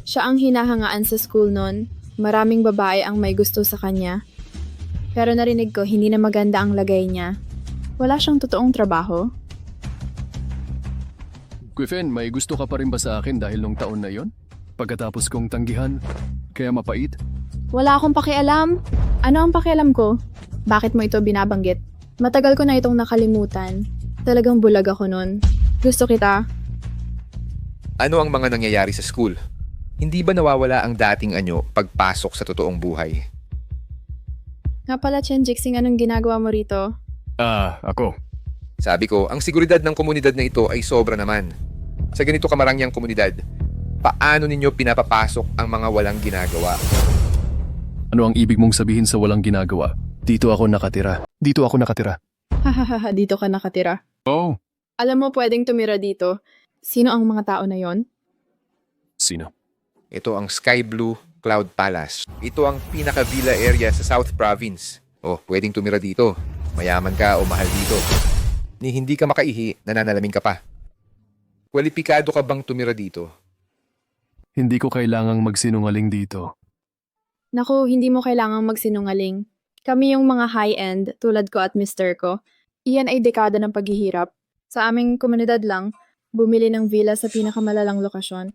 Siya ang hinahangaan sa school noon. Maraming babae ang may gusto sa kanya. Pero narinig ko hindi na maganda ang lagay niya. Wala siyang totoong trabaho.
Griffin, may gusto ka pa rin ba sa akin dahil nung taon na yon? Pagkatapos kong tanggihan, kaya mapait?
Wala akong pakialam. Ano ang pakialam ko? Bakit mo ito binabanggit? Matagal ko na itong nakalimutan. Talagang bulag ako nun. Gusto kita.
Ano ang mga nangyayari sa school? Hindi ba nawawala ang dating anyo pagpasok sa totoong buhay?
Nga pala, Chen Jixing, anong ginagawa mo rito?
Ako.
Sabi ko, ang seguridad ng komunidad na ito ay sobra naman. Sa ganito kamarangyang komunidad, paano ninyo pinapapasok ang mga walang ginagawa?
Ano ang ibig mong sabihin sa walang ginagawa? Dito ako nakatira.
Hahaha, dito ka nakatira.
Oh.
Alam mo, pwedeng tumira dito. Sino ang mga tao na yon?
Sino?
Ito ang Sky Blue Cloud Palace. Ito ang pinaka-villa area sa South Province. Oh, pwedeng tumira dito. Mayaman ka o mahal dito. Ni hindi ka makaihi, nananalamin ka pa. Kwalipikado ka bang tumira dito?
Hindi ko kailangang magsinungaling dito.
Naku, hindi mo kailangang magsinungaling. Kami yung mga high-end, tulad ko at mister ko. Iyan ay dekada ng paghihirap. Sa aming komunidad lang, bumili ng villa sa pinakamalalang lokasyon.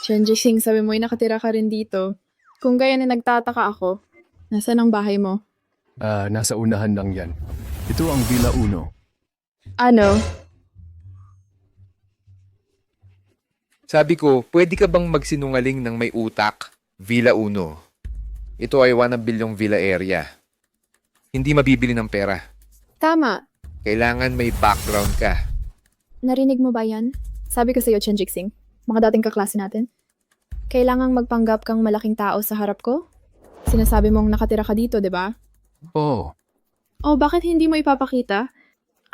Chen Jixing, sabi mo'y nakatira ka rin dito. Kung gayon ay nagtataka ako, nasaan ang bahay mo?
Nasa unahan lang yan. Ito ang Villa 1.
Ano?
Sabi ko, pwede ka bang magsinungaling ng may utak? Villa 1. Ito ay 1 bilyong villa area. Hindi mabibili ng pera.
Tama.
Kailangan may background ka.
Narinig mo ba yan? Sabi ko sa'yo, Chen Jixing, mga dating kaklase natin. Kailangang magpanggap kang malaking tao sa harap ko? Sinasabi mong nakatira ka dito, di ba?
Oo.
Oh, bakit hindi mo ipapakita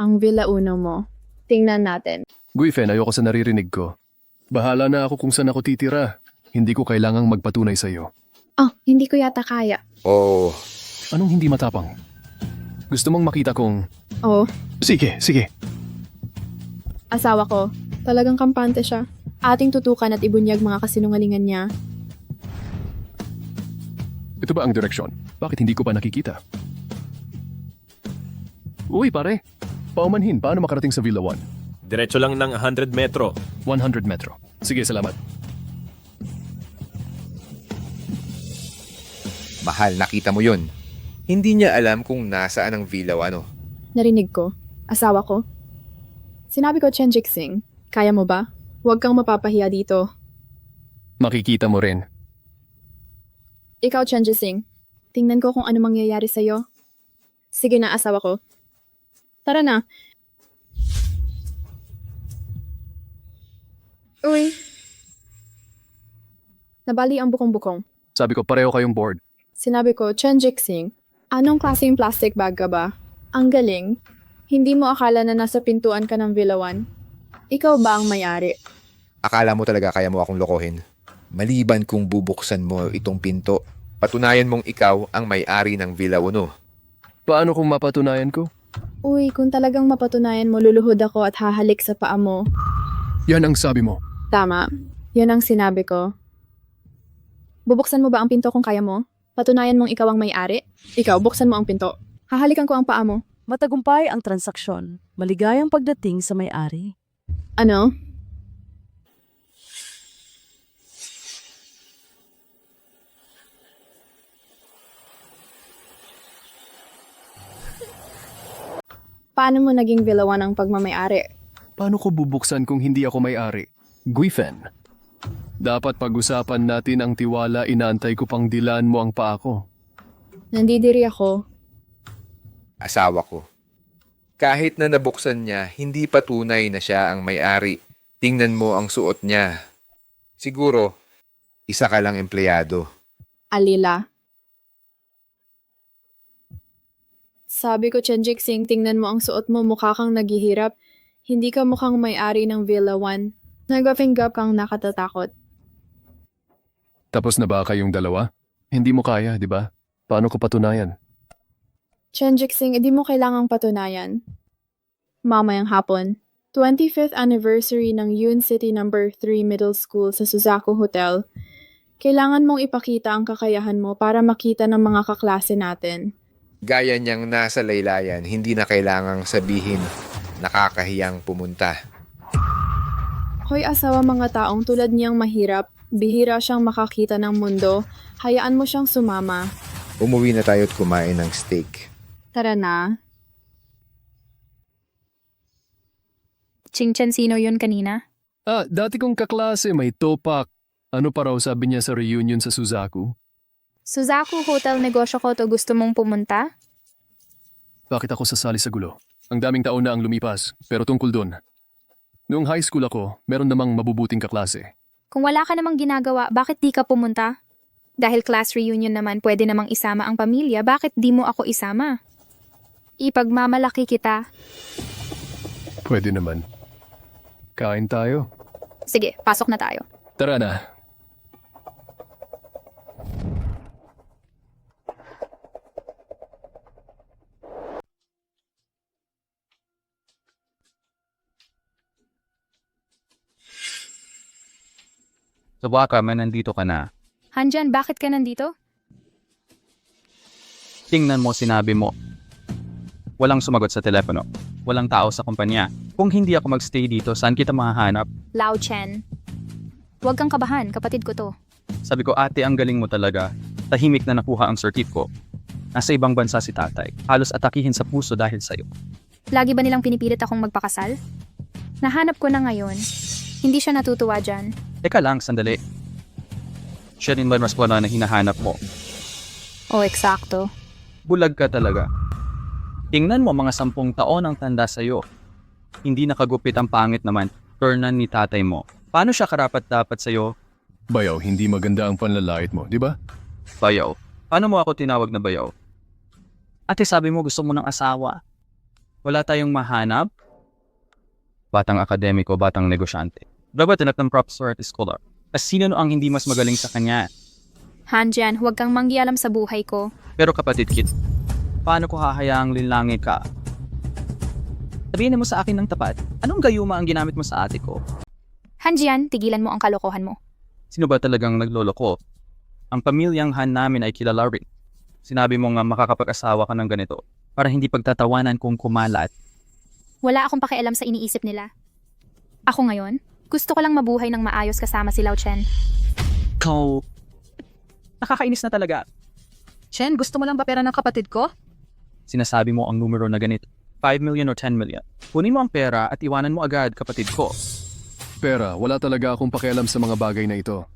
ang Villa 1 mo? Tingnan natin.
Guifen, ayoko sa naririnig ko. Bahala na ako kung saan ako titira. Hindi ko kailangang magpatunay sa'yo.
Oh, hindi ko yata kaya.
Oh,
Anong hindi matapang? Gusto mong makita kong...
Oh,
Sige, sige.
asawa ko. Talagang kampante siya. Ating tutukan at ibunyag mga kasinungalingan niya.
Ito ba ang direksyon? Bakit hindi ko pa nakikita? Uy, pare. Paumanhin, paano makarating sa Villa 1?
Diretso lang ng 100 metro.
100 metro. Sige, salamat.
mahal, nakita mo yun. Hindi niya alam kung nasaan ang villa o ano.
Narinig ko. Asawa ko. Sinabi ko, Chen Jixing, kaya mo ba? Huwag kang mapapahiya dito.
Makikita mo rin.
Ikaw, Chen Jixing, tingnan ko kung ano mangyayari sa'yo. Sige na, asawa ko. Tara na. Uy. Nabali ang bukong-bukong.
Sabi ko, pareho kayong board.
Sinabi ko, Chen Jixing, anong klaseng plastic bag ka ba? Ang galing. Hindi mo akala na nasa pintuan ka ng Villa 1? Ikaw ba ang may-ari?
Akala mo talaga kaya mo akong lokohin? Maliban kung bubuksan mo itong pinto, patunayan mong ikaw ang may-ari ng Villa 1.
Paano kung mapatunayan ko?
Uy, kung talagang mapatunayan mo, luluhod ako at hahalik sa paa mo.
Yan ang sabi mo.
Tama. Yun ang sinabi ko. Bubuksan mo ba ang pinto kung kaya mo? Patunayan mong ikaw ang may-ari? Ikaw, buksan mo ang pinto. Hahalikan ko ang paa mo.
Matagumpay ang transaksyon. Maligayang pagdating sa may-ari.
Ano? Paano mo naging Villa 1 ang pagmamay-ari?
Paano ko bubuksan kung hindi ako may-ari? Guifen. Dapat pag-usapan natin ang tiwala, inaantay ko pang dilaan mo ang paa ko.
Nandidiri ako.
Asawa ko. Kahit na nabuksan niya, hindi patunay na siya ang may-ari. Tingnan mo ang suot niya. Siguro, isa ka lang empleyado.
Alila. Sabi ko, Chen Jixing, tingnan mo ang suot mo, mukha kang naghihirap. Hindi ka mukhang may-ari ng Villa 1. Nag-finggap kang nakatatakot.
Tapos na ba kayong dalawa? Hindi mo kaya, di ba? Paano ko patunayan?
Chen Jixing, hindi mo kailangang patunayan. Mamayang hapon, 25th anniversary ng Yun City No. 3 Middle School sa Suzaku Hotel. Kailangan mong ipakita ang kakayahan mo para makita ng mga kaklase natin.
Gaya niyang nasa laylayan, hindi na kailangang sabihin nakakahiyang pumunta.
Hoy asawa, mga taong tulad niyang mahirap, bihira siyang makakita ng mundo, hayaan mo siyang sumama.
Umuwi na tayo at kumain ng steak.
Tara na.
Ching-Chen, sino yun kanina?
Dati kong kaklase, may topak. Ano pa raw sabi niya sa reunion sa Suzaku?
Suzaku Hotel negosyo ko to, gusto mong pumunta?
Bakit ako sasali sa gulo? Ang daming taon na ang lumipas, pero tungkol dun. Noong high school ako, meron namang mabubuting kaklase.
Kung wala ka namang ginagawa, bakit di ka pumunta? Dahil class reunion naman, pwede namang isama ang pamilya, bakit di mo ako isama? Ipagmamalaki kita.
Pwede naman. Kain tayo.
Sige, pasok na tayo.
Tara na.
So baka man nandito ka na.
Hanjan, bakit ka nandito?
Tingnan mo, sinabi mo. Walang sumagot sa telepono. Walang tao sa kumpanya. Kung hindi ako magstay dito, saan kita mahahanap?
Lao Chen. Huwag kang kabahan, kapatid ko to.
Sabi ko, ate, ang galing mo talaga. Tahimik na nakuha ang certif ko. Nasa ibang bansa si tatay. Halos atakihin sa puso dahil sa'yo.
Lagi ba nilang pinipilit akong magpakasal? Nahanap ko na ngayon. Hindi siya natutuwa dyan.
Teka lang, sandali. Siya rin ba mas wala na hinahanap mo?
Oh, eksakto.
Bulag ka talaga. Tingnan mo, mga 10 taon ang tanda sa'yo. Hindi nakagupit ang pangit naman. Turnan ni tatay mo. Paano siya karapat-dapat sa'yo?
Bayaw, hindi maganda ang panlalait mo, di ba?
Bayaw. Paano mo ako tinawag na bayaw? Ate, sabi mo gusto mo ng asawa. Wala tayong mahanap?
batang akademiko, batang negosyante. Babatanap ng professor at scholar. As sino no ang hindi mas magaling sa kanya?
Han Jian, huwag kang manggialam sa buhay ko.
Pero kapatid kit, paano ko hahayaang linlangi ka? Sabihin mo sa akin ng tapat, anong gayuma ang ginamit mo sa ate ko?
Han Jian, tigilan mo ang kalokohan mo.
Sino ba talagang nagloloko? Ang pamilyang Han namin ay kilala rin. Sinabi mo nga makakapag-asawa ka ng ganito para hindi pagtatawanan kung kumalat.
Wala akong pakialam sa iniisip nila. Ako ngayon, gusto ko lang mabuhay ng maayos kasama si Lao Chen.
Kau... Nakakainis na talaga.
Chen, gusto mo lang ba pera ng kapatid ko?
Sinasabi mo ang numero na ganito. 5 million or 10 million. Kunin mo ang pera at iwanan mo agad, kapatid ko.
Pera, wala talaga akong pakialam sa mga bagay na ito.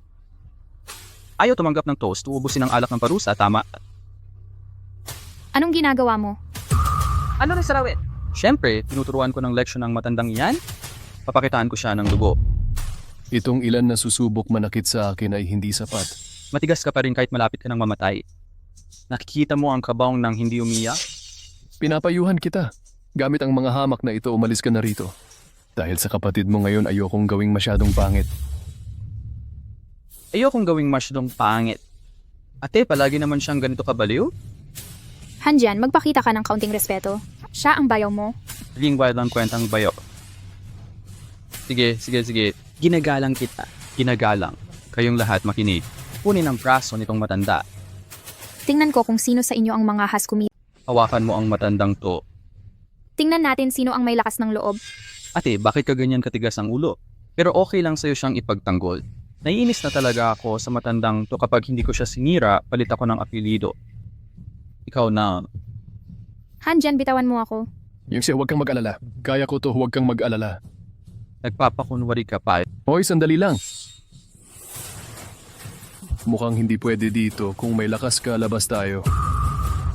Ayaw tumanggap ng toast, uubusin ang alak ng parusa, tama?
Anong ginagawa mo?
Ano rin sarawit? Siyempre, tinuturuan ko ng leksyon ng matandang iyan. Papakitaan ko siya ng dugo.
Itong ilan na susubok manakit sa akin ay hindi sapat.
Matigas ka pa rin kahit malapit ka ng mamatay. Nakikita mo ang kabaong ng hindi umiyak?
Pinapayuhan kita. Gamit ang mga hamak na ito, umalis ka na rito. Dahil sa kapatid mo ngayon, ayokong gawing masyadong pangit.
Ayokong gawing masyadong pangit. Ate, palagi naman siyang ganito kabaliw?
Han Jian, magpakita ka ng kaunting respeto. Siya ang bayaw mo.
Naging wild ang kwentang bayo. Sige. Ginagalang kita. Ginagalang. Kayong lahat makinig. Kunin ang braso nitong matanda.
Tingnan ko kung sino sa inyo ang mga haskumi.
Hawakan mo ang matandang to.
Tingnan natin sino ang may lakas ng loob.
Ate, bakit ka ganyan katigas ang ulo? Pero okay lang sa'yo siyang ipagtanggol. Naiinis na talaga ako sa matandang to kapag hindi ko siya sinira, palit ako ng apelido. Ikaw na.
Han Jian, bitawan mo ako.
Yung siya, huwag kang mag-alala. Kaya ko to, huwag kang mag-alala.
Nagpapakunwari ka pa.
Hoy, sandali lang. Mukhang hindi pwede dito. Kung may lakas ka, labas tayo.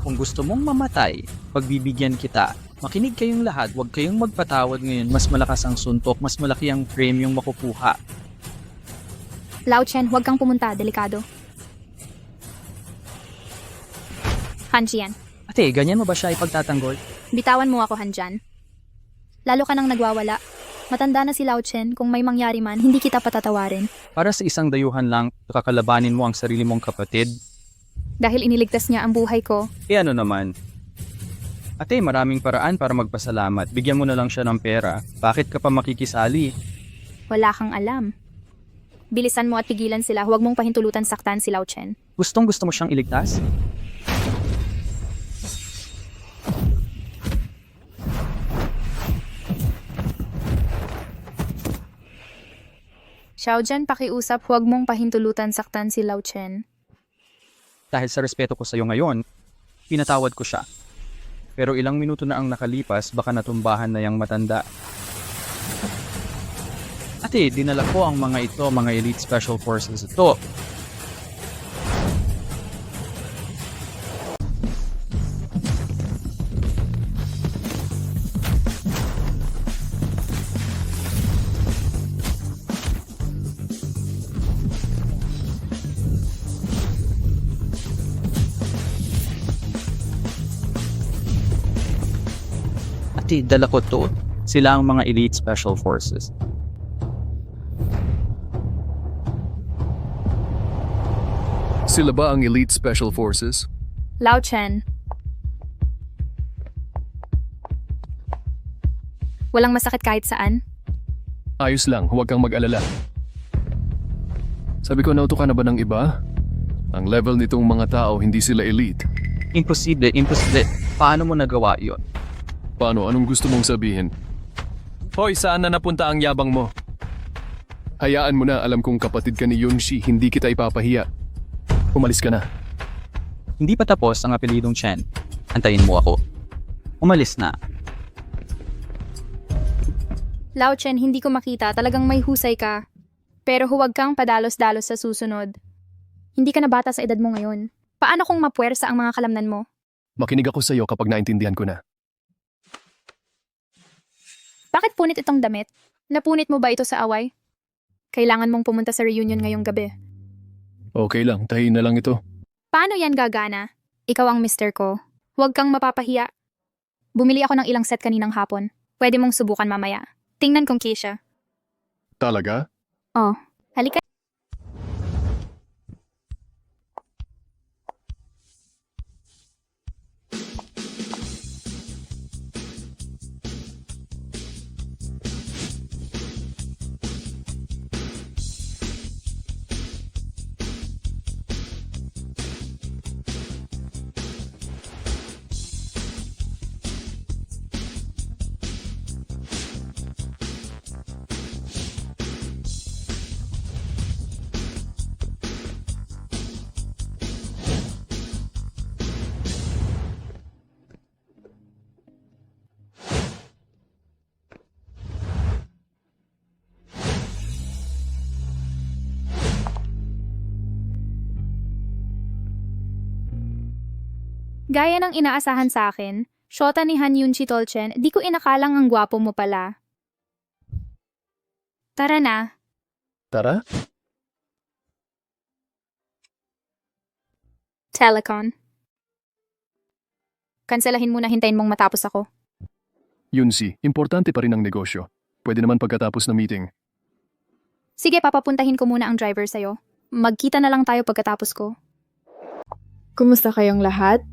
Kung gusto mong mamatay, pagbibigyan kita. Makinig kayong lahat, huwag kayong magpatawad ngayon. Mas malakas ang suntok, mas malaki ang premium makukuha.
Lao Chen, huwag kang pumunta. Delikado. Han Jian.
Ate, ganyan mo ba siya ipagtatanggol?
Bitawan mo ako, Han Jian. Lalo ka nang nagwawala. Matanda na si Lao Chen, kung may mangyari man, hindi kita patatawarin.
Para sa isang dayuhan lang, kakalabanin mo ang sarili mong kapatid?
Dahil iniligtas niya ang buhay ko.
Ano naman? Ate, maraming paraan para magpasalamat. Bigyan mo na lang siya ng pera. Bakit ka pa makikisali?
Wala kang alam. Bilisan mo at pigilan sila, huwag mong pahintulutan saktan si Lao Chen.
Gusto mo siyang iligtas?
Xiao Jian, pakiusap, huwag mong pahintulutan saktan si Lao Chen.
Dahil sa respeto ko sa iyo ngayon, pinatawad ko siya. Pero ilang minuto na ang nakalipas, baka natumbahan na yung matanda. Ate, dinala ko ang mga ito, mga elite special forces ito. Ate, dala ko to. Sila ang mga elite special forces.
Sila ba ang Elite Special Forces?
Lao Chen. Walang masakit kahit saan?
Ayos lang, huwag kang mag-alala. Sabi ko, nauto ka na ba ng iba? Ang level nitong mga tao, hindi sila elite.
Imposible. Paano mo nagawa yon?
Paano? Anong gusto mong sabihin? Hoy, saan na napunta ang yabang mo? Hayaan mo na, alam kong kapatid ka ni Yunshi, hindi kita ipapahiya. Umalis ka na.
Hindi pa tapos ang apelidong Chen. Antayin mo ako. Umalis na.
Lao Chen, hindi ko makita. Talagang may husay ka. Pero huwag kang padalos-dalos sa susunod. Hindi ka na bata sa edad mo ngayon. Paano kung mapuwersa ang mga kalamnan mo?
Makinig ako sa iyo kapag naintindihan ko na.
Bakit punit itong damit? Napunit mo ba ito sa away? Kailangan mong pumunta sa reunion ngayong gabi.
Okay lang, tahiin na lang ito.
Paano yan gagana? Ikaw ang mister ko. Huwag kang mapapahiya. Bumili ako ng ilang set kaninang hapon. Pwede mong subukan mamaya. Tingnan kong Keisha.
Talaga?
Oh, halika. Gaya ng inaasahan sa akin, shota ni Han Yun Tolchen, di ko inakalang ang gwapo mo pala. Tara na.
Tara?
Telecon. Kanselahin mo na, hintayin mong matapos ako.
Yunsi, importante pa rin ang negosyo. Pwede naman pagkatapos ng meeting.
Sige, papapuntahin ko muna ang driver sa'yo. Magkita na lang tayo pagkatapos ko.
Kumusta kayong lahat?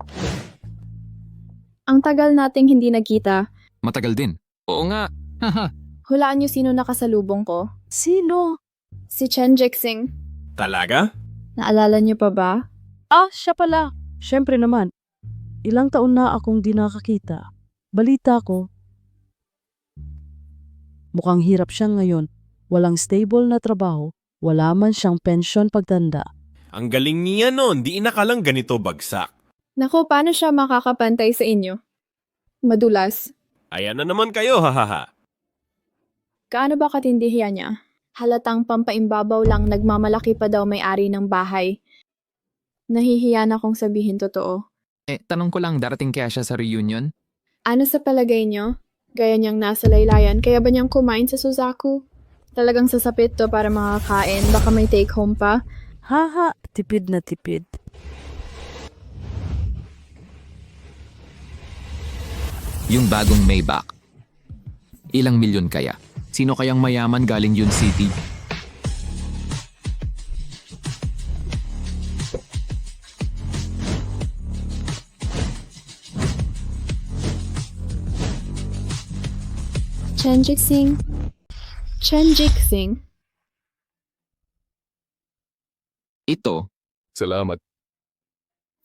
Ang tagal nating hindi nagkita.
Matagal din. Oo nga.
Hulaan niyo sino nakasalubong ko.
Sino?
Si Chen Jixing.
Talaga?
Naalala niyo pa ba?
Ah, siya pala. Siyempre naman. Ilang taon na akong di nakakita. Balita ko. Mukhang hirap siya ngayon. Walang stable na trabaho. Wala man siyang pensyon pagtanda.
Ang galing niya nun, di inakalang ganito bagsak.
Naku, paano siya makakapantay sa inyo? Madulas.
Ayan na naman kayo, hahaha.
Kaano ba katindihan niya? Halatang pampaimbabaw lang, nagmamalaki pa daw may-ari ng bahay. Nahihiya na kong sabihin totoo.
Tanong ko lang, darating kaya siya sa reunion?
Ano sa palagay niyo? Gaya niyang nasa laylayan, kaya ba niyang kumain sa Suzaku? Talagang sasapit to para makakain, baka may take home pa.
Haha, tipid na tipid.
Yung bagong Maybach. Ilang milyon kaya? Sino kayang mayaman galing Yun City?
Chen Jixing. Chen Jixing.
Ito.
Salamat.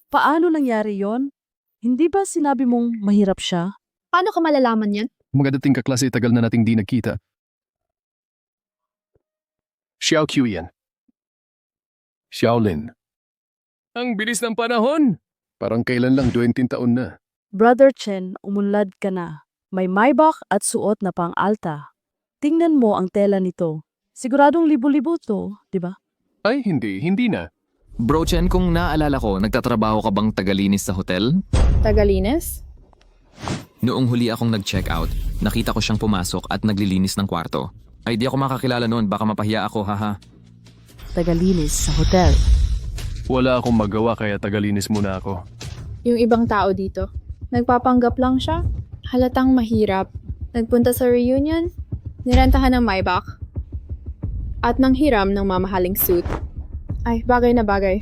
Paano nangyari yon? Hindi ba sinabi mong mahirap siya?
Paano ka malalaman yan?
Mga dating kaklase, tagal na nating di nagkita. Xiao Q yan. Xiaolin. Ang bilis ng panahon! Parang kailan lang 20 taon na.
Brother Chen, umunlad ka na. May Maybach at suot na pang-alta. Tingnan mo ang tela nito. Siguradong libo-libo to, di ba?
Ay, hindi na.
Bro Chen, kung naalala ko, nagtatrabaho ka bang tagalinis sa hotel?
Tagalinis?
Noong huli akong nag-check out, nakita ko siyang pumasok at naglilinis ng kwarto. Ay di ako makakilala noon, baka mapahiya ako, haha.
Tagalinis sa hotel.
Wala akong magawa kaya tagalinis muna ako.
Yung ibang tao dito. Nagpapanggap lang siya. Halatang mahirap. Nagpunta sa reunion. Nirentahan ng Maybach. At nanghiram ng mamahaling suit. Ay, bagay na bagay.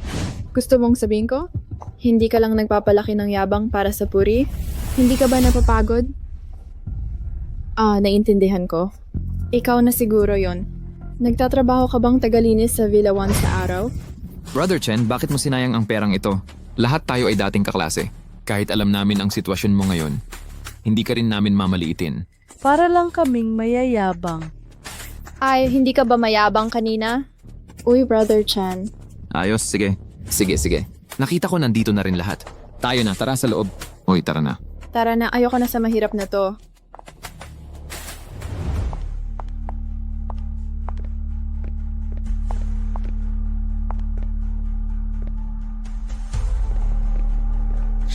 Gusto mong sabihin ko? Hindi ka lang nagpapalaki ng yabang para sa puri? Hindi ka ba napapagod? Naiintindihan ko. Ikaw na siguro yon. Nagtatrabaho ka bang tagalinis sa Villa 1 sa araw?
Brother Chen, bakit mo sinayang ang perang ito? Lahat tayo ay dating kaklase. Kahit alam namin ang sitwasyon mo ngayon, hindi ka rin namin mamaliitin.
Para lang kaming mayayabang.
Ay, hindi ka ba mayabang kanina? Uy, Brother Chan.
Ayos, sige. Sige. Nakita ko nandito na rin lahat. Tayo na, tara sa loob. Uy, tara na.
Tara na, ayoko na sa mahirap na to.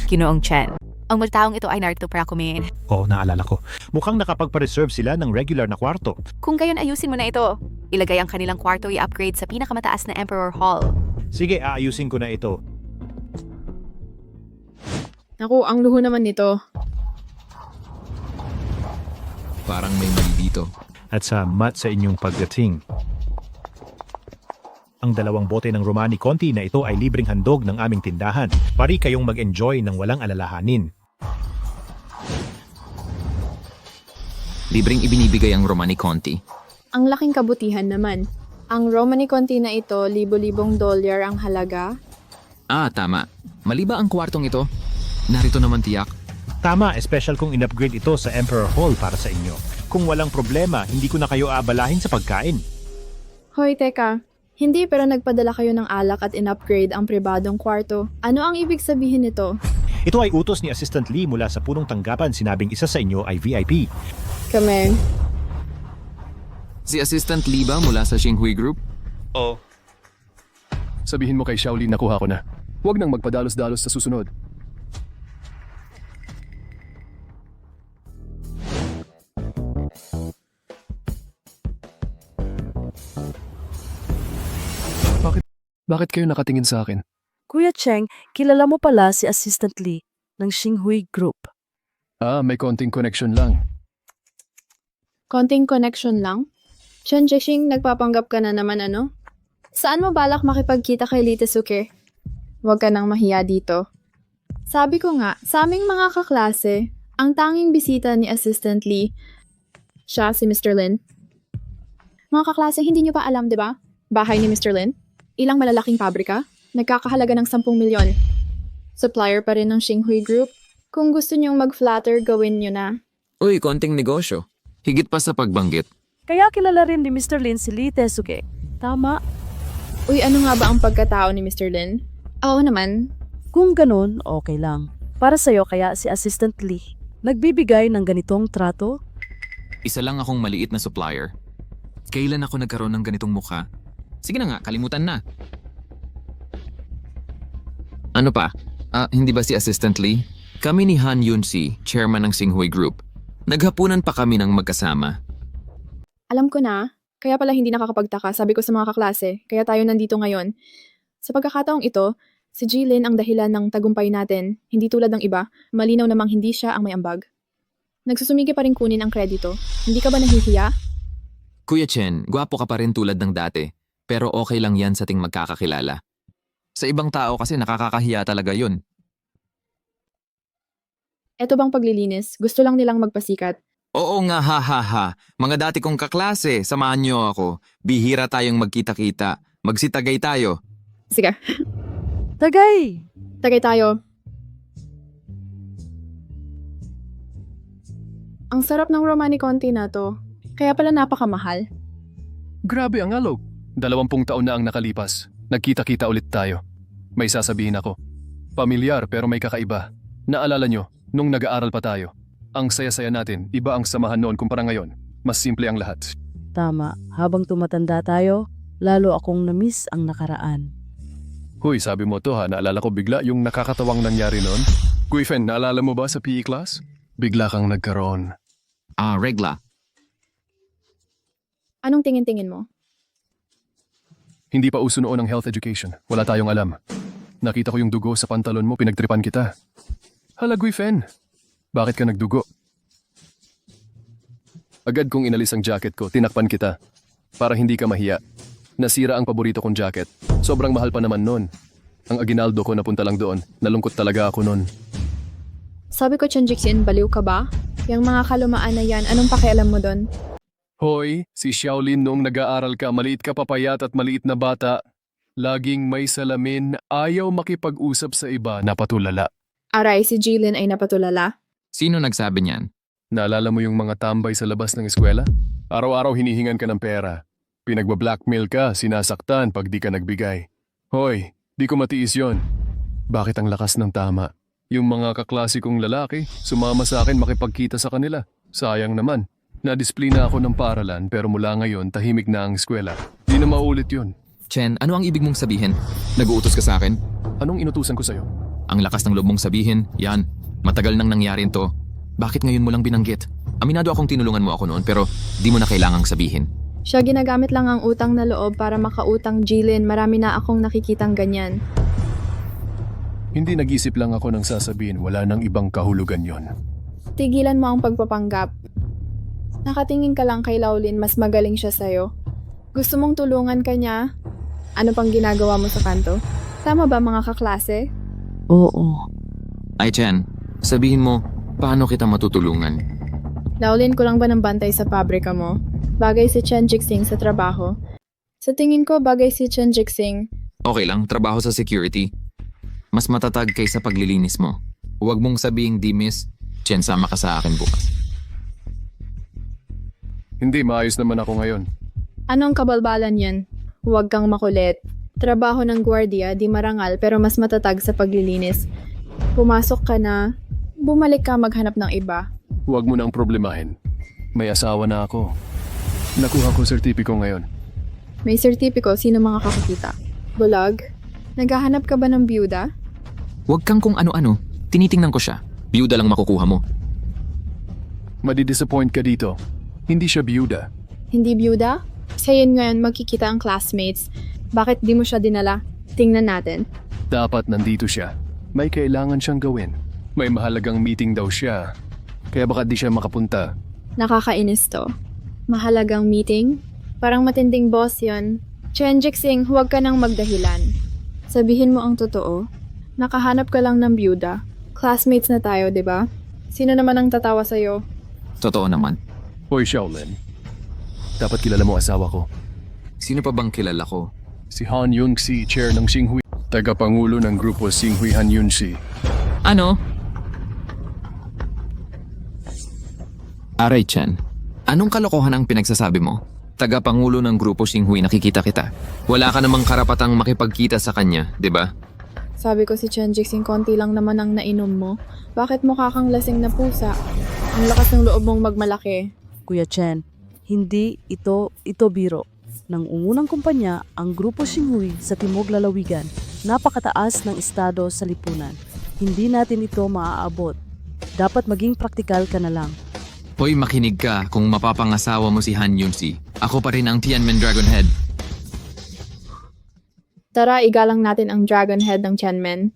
Ginoong Chen. Ang magtaong ito ay narito para kumain.
Oo, naalala ko. Mukhang nakapagpa-reserve sila ng regular na kwarto.
Kung gayon ayusin mo na ito. Ilagay ang kanilang kwarto i-upgrade sa pinakamataas na Emperor Hall.
Sige, aayusin ko na ito.
Naku, ang luho naman nito.
Parang may mali dito.
at salamat sa inyong pagdating. Ang 2 bote ng Romani Conti na ito ay libreng handog ng aming tindahan. Pari kayong mag-enjoy ng walang alalahanin.
Libreng ibinibigay ang Romani Conti.
Ang laking kabutihan naman. Ang Romani Conti na ito, libo-libong dolyar ang halaga.
Ah, tama. Mali ba ang kwartong ito? Narito naman tiyak.
Tama, special kong in-upgrade ito sa Emperor Hall para sa inyo. Kung walang problema, hindi ko na kayo aabalahin sa pagkain.
Hoy, teka. Hindi pero nagpadala kayo ng alak at in-upgrade ang pribadong kwarto. Ano ang ibig sabihin nito?
Ito ay utos ni Assistant Lee mula sa punong tanggapan sinabing isa sa inyo ay VIP.
Kami.
Si Assistant Lee ba mula sa Xinhui Group?
Oo. Sabihin mo kay Shaolin na kuha ko na. Huwag nang magpadalos-dalos sa susunod. Bakit kayo nakatingin sa akin?
Kuya Cheng, kilala mo pala si Assistant Lee ng Xinhui Group.
Ah, may konting connection lang.
Konting connection lang? Chen Jixing, nagpapanggap ka na naman ano? Saan mo balak makipagkita kay Lee Tesuke? Huwag ka nang mahiya dito. Sabi ko nga, sa aming mga kaklase, ang tanging bisita ni Assistant Lee, siya si Mr. Lin. Mga kaklase, hindi niyo pa alam, di ba? Bahay ni Mr. Lin? Ilang malalaking pabrika? Nagkakahalaga ng 10 milyon. Supplier pa rin ng Xinhui Group. Kung gusto niyong mag-flatter, gawin niyo na.
Uy, konting negosyo. Higit pa sa pagbanggit.
Kaya kilala rin ni Mr. Lin si Lee Tesuke. Tama.
Uy, ano nga ba ang pagkatao ni Mr. Lin? Oo naman.
Kung ganun, okay lang. Para sa'yo kaya si Assistant Lee nagbibigay ng ganitong trato?
Isa lang akong maliit na supplier. Kailan ako nagkaroon ng ganitong mukha? Sige na nga, kalimutan na. Ano pa? Hindi ba si Assistant Lee? Kami ni Han Yun-si, chairman ng Xinhui Group. Naghapunan pa kami ng magkasama.
Alam ko na. Kaya pala hindi nakakapagtaka, sabi ko sa mga kaklase. Kaya tayo nandito ngayon. Sa pagkakataong ito, si Jilin ang dahilan ng tagumpay natin. Hindi tulad ng iba, malinaw namang hindi siya ang may ambag. Nagsusumigi pa rin kunin ang kredito. Hindi ka ba nahihiya?
Kuya Chen, gwapo ka pa rin tulad ng dati. Pero okay lang yan sa ting magkakakilala. Sa ibang tao kasi nakakahiya talaga yun.
Eto bang paglilinis? Gusto lang nilang magpasikat.
Oo nga, ha. Mga dati kong kaklase, samahan niyo ako. Bihira tayong magkita-kita. Magsitagay tayo.
Sige.
Tagay!
Tagay tayo. Ang sarap ng Romani Conti na to. Kaya pala napakamahal.
Grabe ang alog. 20 taon na ang nakalipas. Nagkita-kita ulit tayo. May sasabihin ako. Pamilyar pero may kakaiba. Naalala nyo, nung nag-aaral pa tayo. Ang saya-saya natin, iba ang samahan noon kumpara ngayon. Mas simple ang lahat.
Tama, habang tumatanda tayo, lalo akong na-miss ang nakaraan.
Huy, sabi mo to ha, naalala ko bigla yung nakakatawang nangyari noon. Guifen, naalala mo ba sa PE class? Bigla kang nagkaroon.
Regla.
Anong tingin-tingin mo?
Hindi pa uso noon ang health education. Wala tayong alam. Nakita ko yung dugo sa pantalon mo, pinagtripan kita. Hala, Guifen. Bakit ka nagdugo? Agad kong inalis ang jacket ko, tinakpan kita. Para hindi ka mahiya. Nasira ang paborito kong jacket. Sobrang mahal pa naman nun. Ang aginaldo ko napunta lang doon. Nalungkot talaga ako nun.
Sabi ko, Chen Jixin, baliw ka ba? Yung mga kalumaan na yan, anong pakialam mo doon?
Hoy, si Shaolin nung nag-aaral ka, maliit ka papayat at maliit na bata. Laging may salamin, ayaw makipag-usap sa iba, napatulala.
Aray, si Jilin ay napatulala.
Sino nagsabi niyan?
Naalala mo yung mga tambay sa labas ng eskwela? Araw-araw hinihingan ka ng pera. Pinagba-blackmail ka, sinasaktan pag di ka nagbigay. Hoy, di ko matiis yon. Bakit ang lakas ng tama? Yung mga kaklase kong lalaki, sumama sa akin makipagkita sa kanila. Sayang naman. Nadisplina ako ng paaralan pero mula ngayon tahimik na ang eskwela. Di na maulit yun.
Chen, ano ang ibig mong sabihin? Nag-uutos ka sa akin?
Anong inutusan ko sa'yo?
Ang lakas ng loob mong sabihin, yan. Matagal nang nangyari to. Bakit ngayon mo lang binanggit? Aminado akong tinulungan mo ako noon pero di mo na kailangang sabihin.
Siya ginagamit lang ang utang na loob para makautang, Jilin. Marami na akong nakikitang ganyan.
Hindi nag-isip lang ako ng sasabihin, wala nang ibang kahulugan yon.
Tigilan mo ang pagpapanggap. Nakatingin ka lang kay Laulin, mas magaling siya sa'yo. Gusto mong tulungan ka niya? Ano pang ginagawa mo sa kanto? Tama ba mga kaklase?
Oo.
Ay, Chen, sabihin mo, paano kita matutulungan?
Laulin ko lang ba ng bantay sa pabrika mo? Bagay si Chen Jixing sa trabaho. Sa tingin ko, bagay si Chen Jixing.
Okay lang, trabaho sa security. Mas matatag kaysa paglilinis mo. Huwag mong sabihing di miss, Chen, sama ka sa akin bukas.
Hindi, maayos naman ako ngayon.
Anong kabalbalan yan? Huwag kang makulit. Trabaho ng gwardiya, di marangal pero mas matatag sa paglilinis. Pumasok ka na, bumalik ka maghanap ng iba.
Huwag mo nang problemahin. May asawa na ako. Nakuha ko sertipiko ngayon.
May sertipiko, sino mga kakakita? Bulag? Naghahanap ka ba ng byuda?
Huwag kang kung ano-ano. Tinitingnan ko siya. Biyuda lang makukuha mo.
Madidisappoint ka dito. Hindi siya biyuda.
Hindi byuda? Sa yun ngayon magkikita ang classmates. Bakit di mo siya dinala? Tingnan natin.
Dapat nandito siya. May kailangan siyang gawin. May mahalagang meeting daw siya. Kaya baka di siya makapunta.
Nakakainis to. Mahalagang meeting? Parang matinding boss yon. Chen Jixing, huwag ka nang magdahilan. Sabihin mo ang totoo. Nakahanap ka lang ng byuda. Classmates na tayo, di ba? Sino naman ang tatawa sa'yo?
Totoo naman.
Hoy, Shaolin. Dapat kilala mo asawa ko.
Sino pa bang kilala ko?
Si Han Yun-si, chair ng Xinhui. Tagapangulo ng grupo Xinhui Han Yun-si.
Ano? Aray, Chen. Anong kalokohan ang pinagsasabi mo? Tagapangulo ng grupo Xinhui, nakikita kita. Wala ka namang karapatang makipagkita sa kanya, di ba?
Sabi ko si Chen Jixing, konti lang naman ang nainom mo. Bakit mukha kang lasing na pusa? Ang lakas ng loob mong magmalaki.
Kuya Chen, hindi ito biro. Nang ungunang kumpanya, ang Grupo Xinhui sa Timog Lalawigan, napakataas ng estado sa lipunan. Hindi natin ito maaabot. Dapat maging praktikal ka na lang.
Hoy, makinig ka kung mapapangasawa mo si Han Yun-si. Ako pa rin ang Tianmen Dragonhead.
Tara, igalang natin ang Dragon Head ng Tianmen.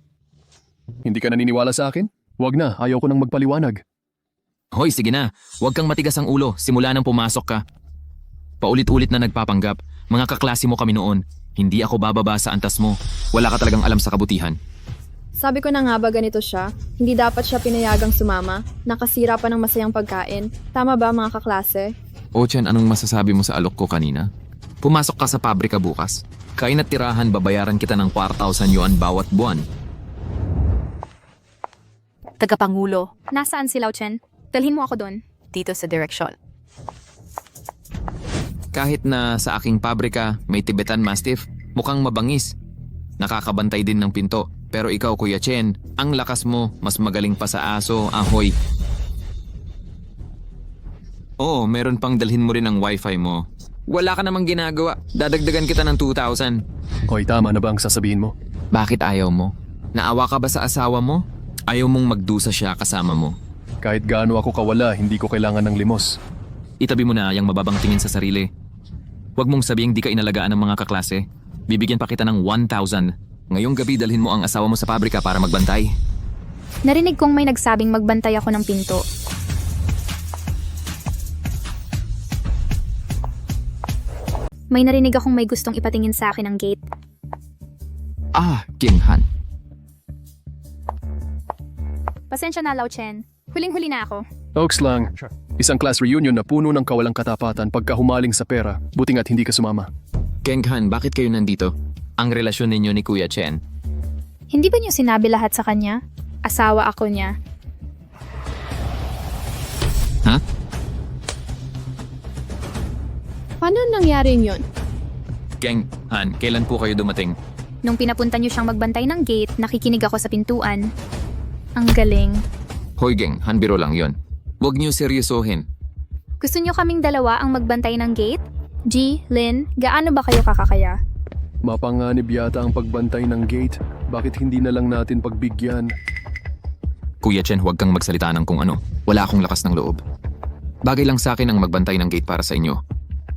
Hindi ka naniniwala sa akin? Huwag na, ayaw ko nang magpaliwanag.
Hoy, sige na. Huwag kang matigas ang ulo simula nang pumasok ka. Paulit-ulit na nagpapanggap. Mga kaklase mo kami noon. Hindi ako bababa sa antas mo. Wala ka talagang alam sa kabutihan.
Sabi ko na nga ba ganito siya? Hindi dapat siya pinayagang sumama. Nakasira pa ng masayang pagkain. Tama ba mga kaklase?
O Chen, anong masasabi mo sa alok ko kanina? Pumasok ka sa pabrika bukas. Kain at tirahan, babayaran kita ng 4,000 yuan bawat buwan.
Tagapangulo,
Nasaan si Lao Chen? Dalhin mo ako doon.
dito sa direksyon.
Kahit na sa aking pabrika may Tibetan Mastiff, mukhang mabangis. Nakakabantay din ng pinto. Pero ikaw, Kuya Chen, ang lakas mo, mas magaling pa sa aso, ahoy. Oo, meron pang dalhin mo rin ang wifi mo. Wala ka namang ginagawa. Dadagdagan kita ng 2,000.
Hoy, tama na ba ang sasabihin mo?
Bakit ayaw mo? Naawa ka ba sa asawa mo? Ayaw mong magdusa siya kasama mo.
Kahit gaano ako kawala, hindi ko kailangan ng limos.
Itabi mo na yung mababang tingin sa sarili. Huwag mong sabihing di ka inalagaan ng mga kaklase. Bibigyan pa kita ng 1,000. Ngayong gabi dalhin mo ang asawa mo sa pabrika para magbantay.
Narinig kong may nagsabing magbantay ako ng pinto. May narinig akong may gustong ipatingin sa akin ang gate.
Ah, King Han.
Pasensya na, Lao Chen. Huling-huli na ako.
Oaks lang. Isang class reunion na puno ng kawalang katapatan pagka humaling sa pera. Buti nga't hindi ka sumama.
King Han, bakit kayo nandito? Ang relasyon ninyo ni Kuya Chen.
Hindi ba niyo sinabi lahat sa kanya? Asawa ako niya.
Ha?
Paano nangyari yun?
King Han, kailan po kayo dumating?
Nung pinapunta niyo siyang magbantay ng gate, nakikinig ako sa pintuan. Ang galing.
Hoy Geng, Han, biro lang yon. Huwag niyo seryosohin.
Gusto niyo kaming dalawa ang magbantay ng gate? G, Lin, gaano ba kayo kakakaya?
Mapanganib yata ang pagbantay ng gate. Bakit hindi na lang natin pagbigyan?
Kuya Chen, huwag kang magsalita ng kung ano. Wala akong lakas ng loob. Bagay lang sa akin ang magbantay ng gate para sa inyo.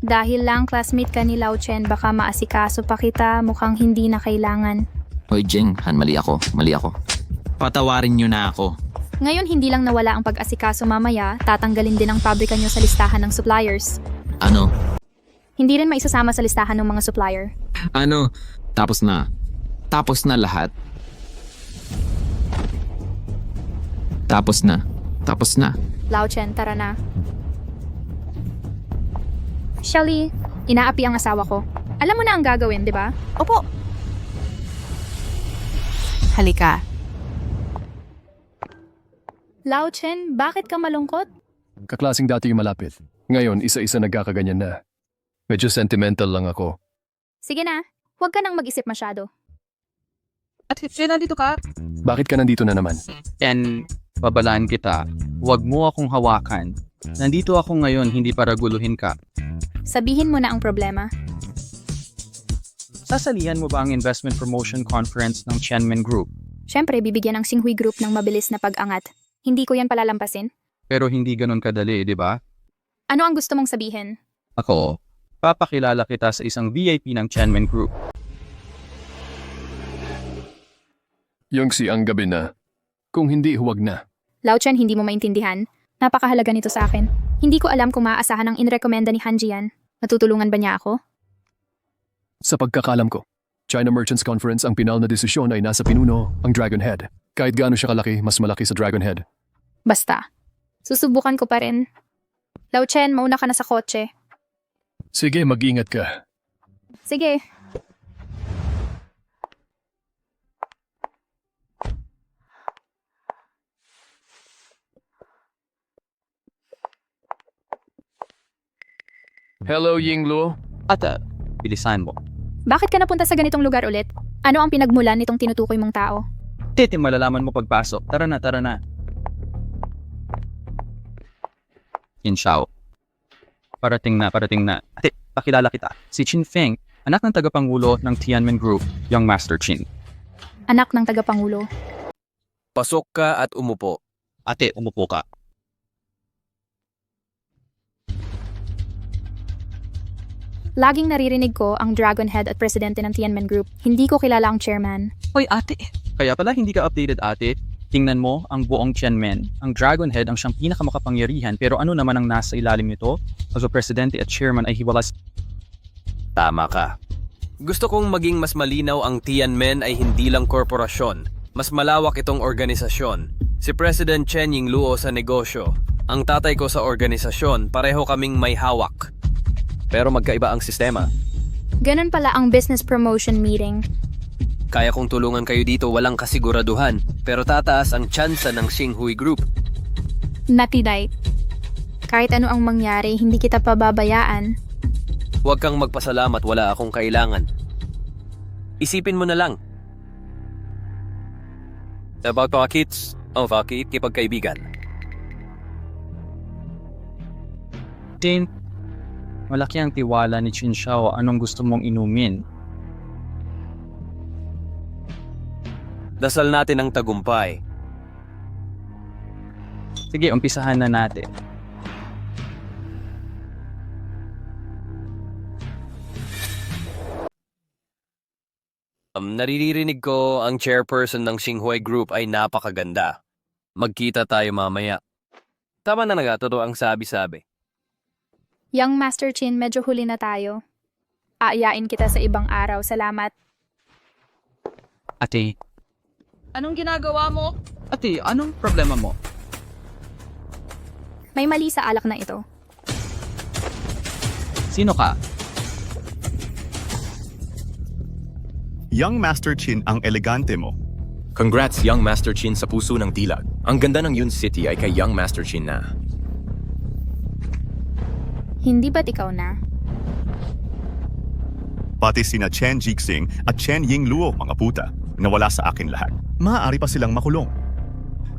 Dahil lang classmate ka ni Lao Chen, baka maasikaso pa kita, mukhang hindi na kailangan.
Hoy Jeng, Han, mali ako. Patawarin niyo na ako.
Ngayon hindi lang nawala ang pag-asikaso mamaya, tatanggalin din ang pabrika nyo sa listahan ng suppliers.
Ano?
Hindi rin maisasama sa listahan ng mga supplier.
Ano? Tapos na. Tapos na lahat. Tapos na. Tapos na.
Lao Chen, tara na. Shelly, inaapi ang asawa ko. Alam mo na ang gagawin, di ba?
Opo. Halika.
Lao Chen, bakit ka malungkot?
Kaklasing dati yung malapit. Ngayon, isa-isa nagkakaganyan na. Medyo sentimental lang ako.
Sige na, huwag ka nang mag-isip masyado.
At nandito ka?
Bakit ka nandito na naman?
And babalaan kita, huwag mo akong hawakan. Nandito ako ngayon hindi para guluhin ka.
Sabihin mo na ang problema.
Sasalihan mo ba ang investment promotion conference ng Tianmen Group?
Siyempre, bibigyan ang Xinhui Group ng mabilis na pag-angat. Hindi ko yan palalampasin.
Pero hindi ganun kadali, di ba?
Ano ang gusto mong sabihin?
Ako, papakilala kita sa isang VIP ng Tianmen Group.
Yung si ang gabi na. Kung hindi, huwag na.
Lao Chen, hindi mo maintindihan. Napakahalaga nito sa akin. Hindi ko alam kung maaasahan ang inrekomenda ni Han Jian. Matutulungan ba niya ako?
Sa pagkakalam ko, China Merchants Conference ang pinal na desisyon ay nasa pinuno ang Dragon Head. Kahit gaano siya kalaki, mas malaki sa Dragon Head.
Basta. Susubukan ko pa rin. Lao Chen, mauna ka na sa kotse.
Sige, mag-ingat ka.
Sige.
Hello, Yingluo.
Bilisan mo.
Bakit ka napunta sa ganitong lugar ulit? Ano ang pinagmulan nitong tinutukoy mong tao?
Titi, malalaman mo pagpasok. Tara na, tara na. Qin Shao. Parating na. Ate, pakilala kita. Si Qin Feng, anak ng tagapangulo ng Tianmen Group, Young Master Qin.
Anak ng tagapangulo.
Pasok ka at umupo.
Ate, umupo ka.
Laging naririnig ko ang Dragon Head at presidente ng Tianmen Group. Hindi ko kilala ang chairman.
Hoy, ate. Kaya pala hindi ka updated, ate. Tingnan mo ang buong Tianmen. Ang Dragon Head ang siyang pinakamakapangyarihan, pero ano naman ang nasa ilalim nito? As a presidente at chairman ay hiwalas.
Tama ka. Gusto kong maging mas malinaw ang Tianmen ay hindi lang korporasyon. Mas malawak itong organisasyon. Si President Chen Yingluo sa negosyo. Ang tatay ko sa organisasyon, pareho kaming may hawak. Pero magkaiba ang sistema.
Ganun pala ang business promotion meeting.
Kaya kong tulungan kayo dito walang kasiguraduhan, pero tataas ang tsansa ng Xinhui Group.
Natiday. Kahit ano ang mangyari, hindi kita pababayaan.
Huwag kang magpasalamat, wala akong kailangan. Isipin mo na lang. About pockets, bakit kipagkaibigan?
Tin, malaki ang tiwala ni Qin Shao. Anong gusto mong inumin?
Dasal natin ang tagumpay.
Sige, umpisahan na natin.
Naririnig ko ang chairperson ng Xinhui Group ay napakaganda. Magkita tayo mamaya. Tama na nagatuto ang sabi-sabi.
Young Master Qin, medyo huli na tayo. Aayain kita sa ibang araw. Salamat.
Ate.
Anong ginagawa mo?
Ate, anong problema mo?
May mali sa alak na ito.
Sino ka?
Young Master Qin ang elegante mo.
Congrats, Young Master Qin sa puso ng dilag. Ang ganda ng Yun City ay kay Young Master Qin na.
Hindi ba't ikaw na?
Pati sina Chen Jixing at Chen Yingluo, mga puta, nawala sa akin lahat. Maaari pa silang makulong.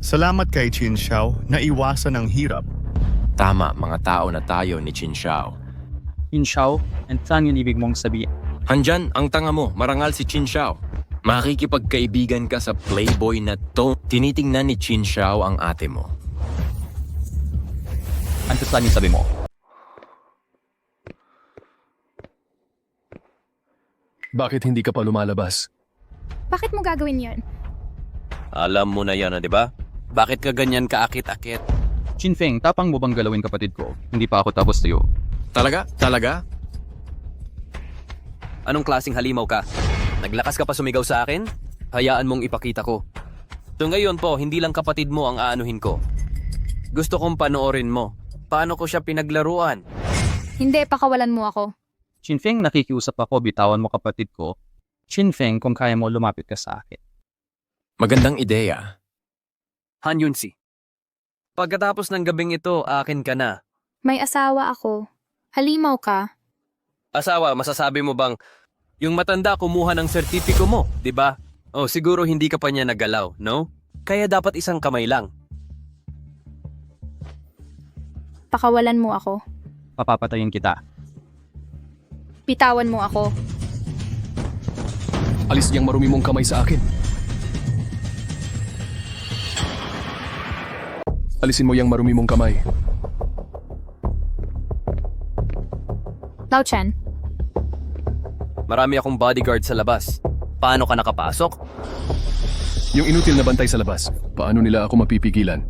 Salamat kay Qin Shao na iwasan ang hirap.
Tama, mga tao na tayo ni Qin Shao.
Qin Shao, and saan yung ibig mong sabihin?
Handyan, ang tanga mo, marangal si Qin Shao. Makikipagkaibigan ka sa playboy na to. Tinitingnan ni Qin Shao ang ate mo.
Ano saan yung sabi mo?
Bakit hindi ka pa lumalabas?
Bakit mo gagawin yon?
Alam mo na yan, di ba?
Bakit ka ganyan kaakit-akit?
Chinfeng, tapang mo bang galawin kapatid ko? Hindi pa ako tapos sa'yo.
Talaga? Talaga?
Anong klaseng halimaw ka? Naglakas ka pa sumigaw sa akin? Hayaan mong ipakita ko. So ngayon po, hindi lang kapatid mo ang aanuhin ko. Gusto kong panoorin mo. Paano ko siya pinaglaruan?
Hindi, pakawalan mo ako.
Chinfeng, nakikiusap ako, bitawan mo kapatid ko. Chinfeng, kung kaya mo, lumapit ka sa akin.
Magandang ideya.
Han Yunsi. Pagkatapos ng gabing ito, akin ka na.
May asawa ako. Halimaw ka.
Asawa, masasabi mo bang yung matanda kumuha ng sertipiko mo, di ba? Oh, siguro hindi ka pa niya nagalaw, no? Kaya dapat isang kamay lang.
Pakawalan mo ako.
Papapatayin kita.
Bitawan mo ako.
Alis niyang marumi mong kamay sa akin. Alisin mo yung marumi mong kamay.
Lao Chen,
Marami akong bodyguard sa labas. Paano ka nakapasok?
Yung inutil na bantay sa labas, paano nila ako mapipigilan?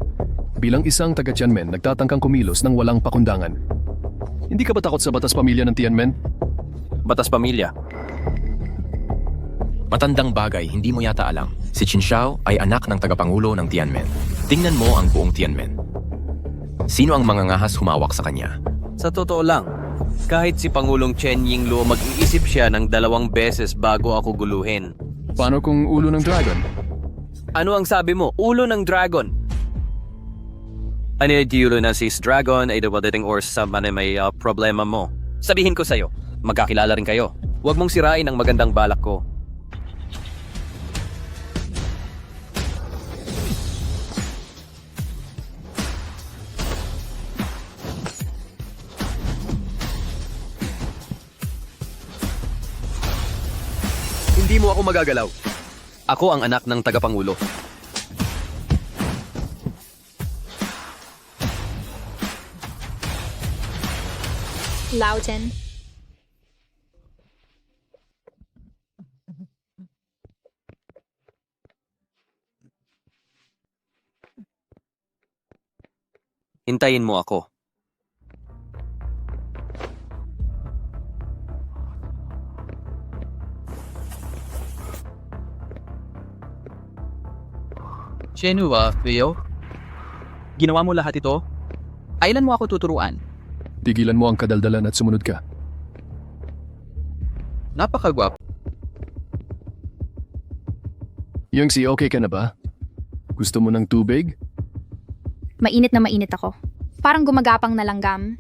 Bilang isang taga-Tianmen, nagtatangkang kumilos ng walang pakundangan. Hindi ka ba takot sa batas pamilya ng Tianmen?
Batas pamilya?
Matandang bagay, hindi mo yata alam. Si Qin Shao ay anak ng tagapangulo ng Tianmen. Tingnan mo ang buong Tianmen. Sino ang mangangahas humawak sa kanya?
Sa totoo lang, kahit si Pangulong Chen Yingluo mag-iisip siya ng 2 beses bago ako guluhin.
Paano kung ulo ng dragon?
Ano ang sabi mo? Ulo ng dragon? Ano yung ulo na si dragon ay dawadating or sa may problema mo? Sabihin ko sa'yo, magkakilala rin kayo. Huwag mong sirain ang magandang balak ko. Hindi mo ako magagalaw. Ako ang anak ng tagapangulo.
Lao Chen.
Hintayin mo ako.
Shenhua, Theo? Ginawa mo lahat ito? Kailan mo ako tuturuan?
Tigilan mo ang kadaldalan at sumunod ka.
Napakagwap.
Yungsi, okay ka na ba? Gusto mo ng tubig?
Mainit na mainit ako. Parang gumagapang na langgam.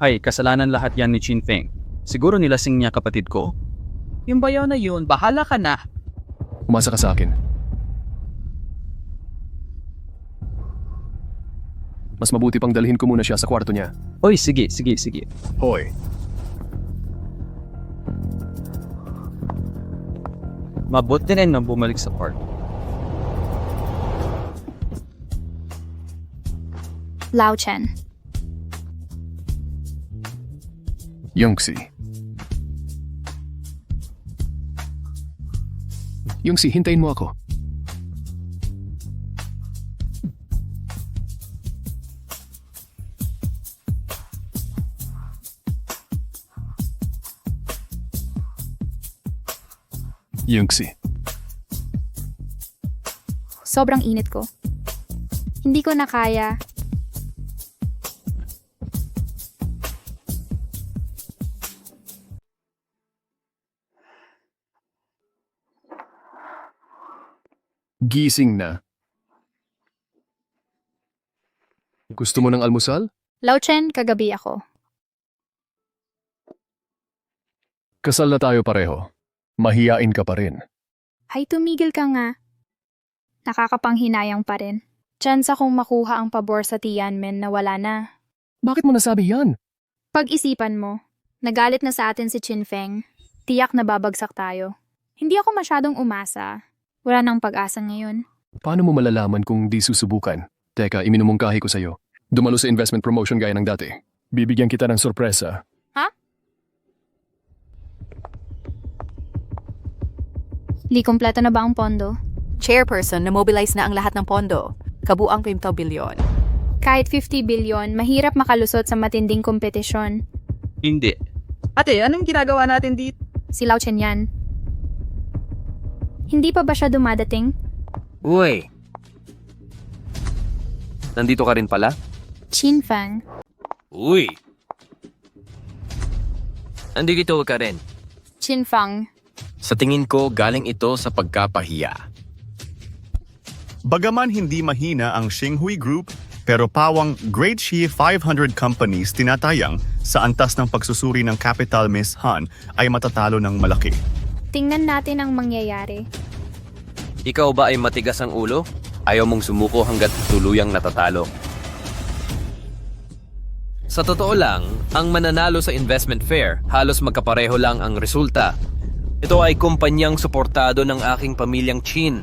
Ay, kasalanan lahat yan ni Chinfeng. Siguro nilasing niya kapatid ko. Yung bayaw na yun, bahala ka na.
Umasa ka sa akin. Mas mabuti pang dalhin ko muna siya sa kwarto niya.
Oy, sige.
Hoy.
Mabuti rin na bumalik sa park.
Lao Chen.
Yungsi. Yungsi, hintayin mo ako. Yungsi.
Sobrang init ko. Hindi ko na kaya.
Gising na. Gusto mo ng almusal?
Lao Chen, kagabi ako.
Kasal na tayo pareho. Mahiyain ka pa rin.
Ay, tumigil ka nga. Nakakapanghinayang pa rin. Tsansa kong makuha ang pabor sa Tianmen na wala na.
Bakit mo nasabi yan?
Pag-isipan mo, nagalit na sa atin si Chinfeng. Tiyak na babagsak tayo. Hindi ako masyadong umasa. Wala nang pag-asa ngayon.
Paano mo malalaman kung di susubukan? Teka, iminumungkahi ko sa'yo. Dumalo sa investment promotion gaya ng dati. Bibigyan kita ng sorpresa.
Ha? Li, kompleto na ba ang pondo?
Chairperson, na-mobilize na ang lahat ng pondo. Kabuang 5 bilyon.
Kahit 50 bilyon, mahirap makalusot sa matinding kompetisyon.
Hindi.
Ate, anong ginagawa natin dito?
Si Lao Chen yan. Hindi pa ba siya dumadating?
Uy! Nandito ka rin pala?
Qin Fang.
Uy! Nandito ka rin.
Qin Fang.
Sa tingin ko, galing ito sa pagkapahiya.
Bagaman hindi mahina ang Xinghui Group, pero pawang Great Xi 500 companies tinatayang sa antas ng pagsusuri ng Capital Miss Han ay matatalo ng malaki.
Tingnan natin ang mangyayari.
Ikaw ba ay matigas ang ulo? Ayaw mong sumuko hanggat tuluyang natatalo. Sa totoo lang, ang mananalo sa investment fair, halos magkapareho lang ang resulta. Ito ay kumpanyang suportado ng aking pamilyang Qin.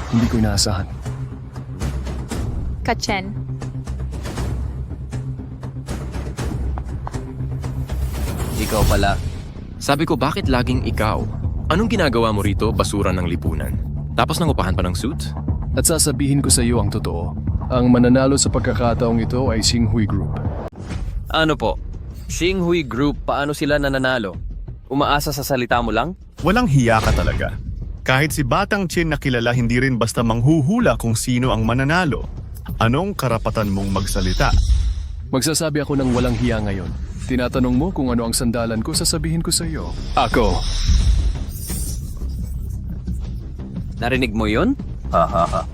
Hindi ko inaasahan.
Ka-Chen.
Ikaw pala.
Sabi ko, bakit laging ikaw? Anong ginagawa mo rito, basura ng lipunan? Tapos nangupahan pa ng suit?
At sasabihin ko sa iyo ang totoo. Ang mananalo sa pagkakataong ito ay Xinghui Group.
Ano po? Xinghui Group, paano sila nananalo? Umaasa sa salita mo lang?
Walang hiya ka talaga. Kahit si Batang Chin na kilala hindi rin basta manghuhula kung sino ang mananalo. Anong karapatan mong magsalita?
Magsasabi ako ng walang hiya ngayon. Tinatanong mo kung ano ang sandalan ko, sasabihin ko sa iyo. Ako.
Narinig mo yun? Ha.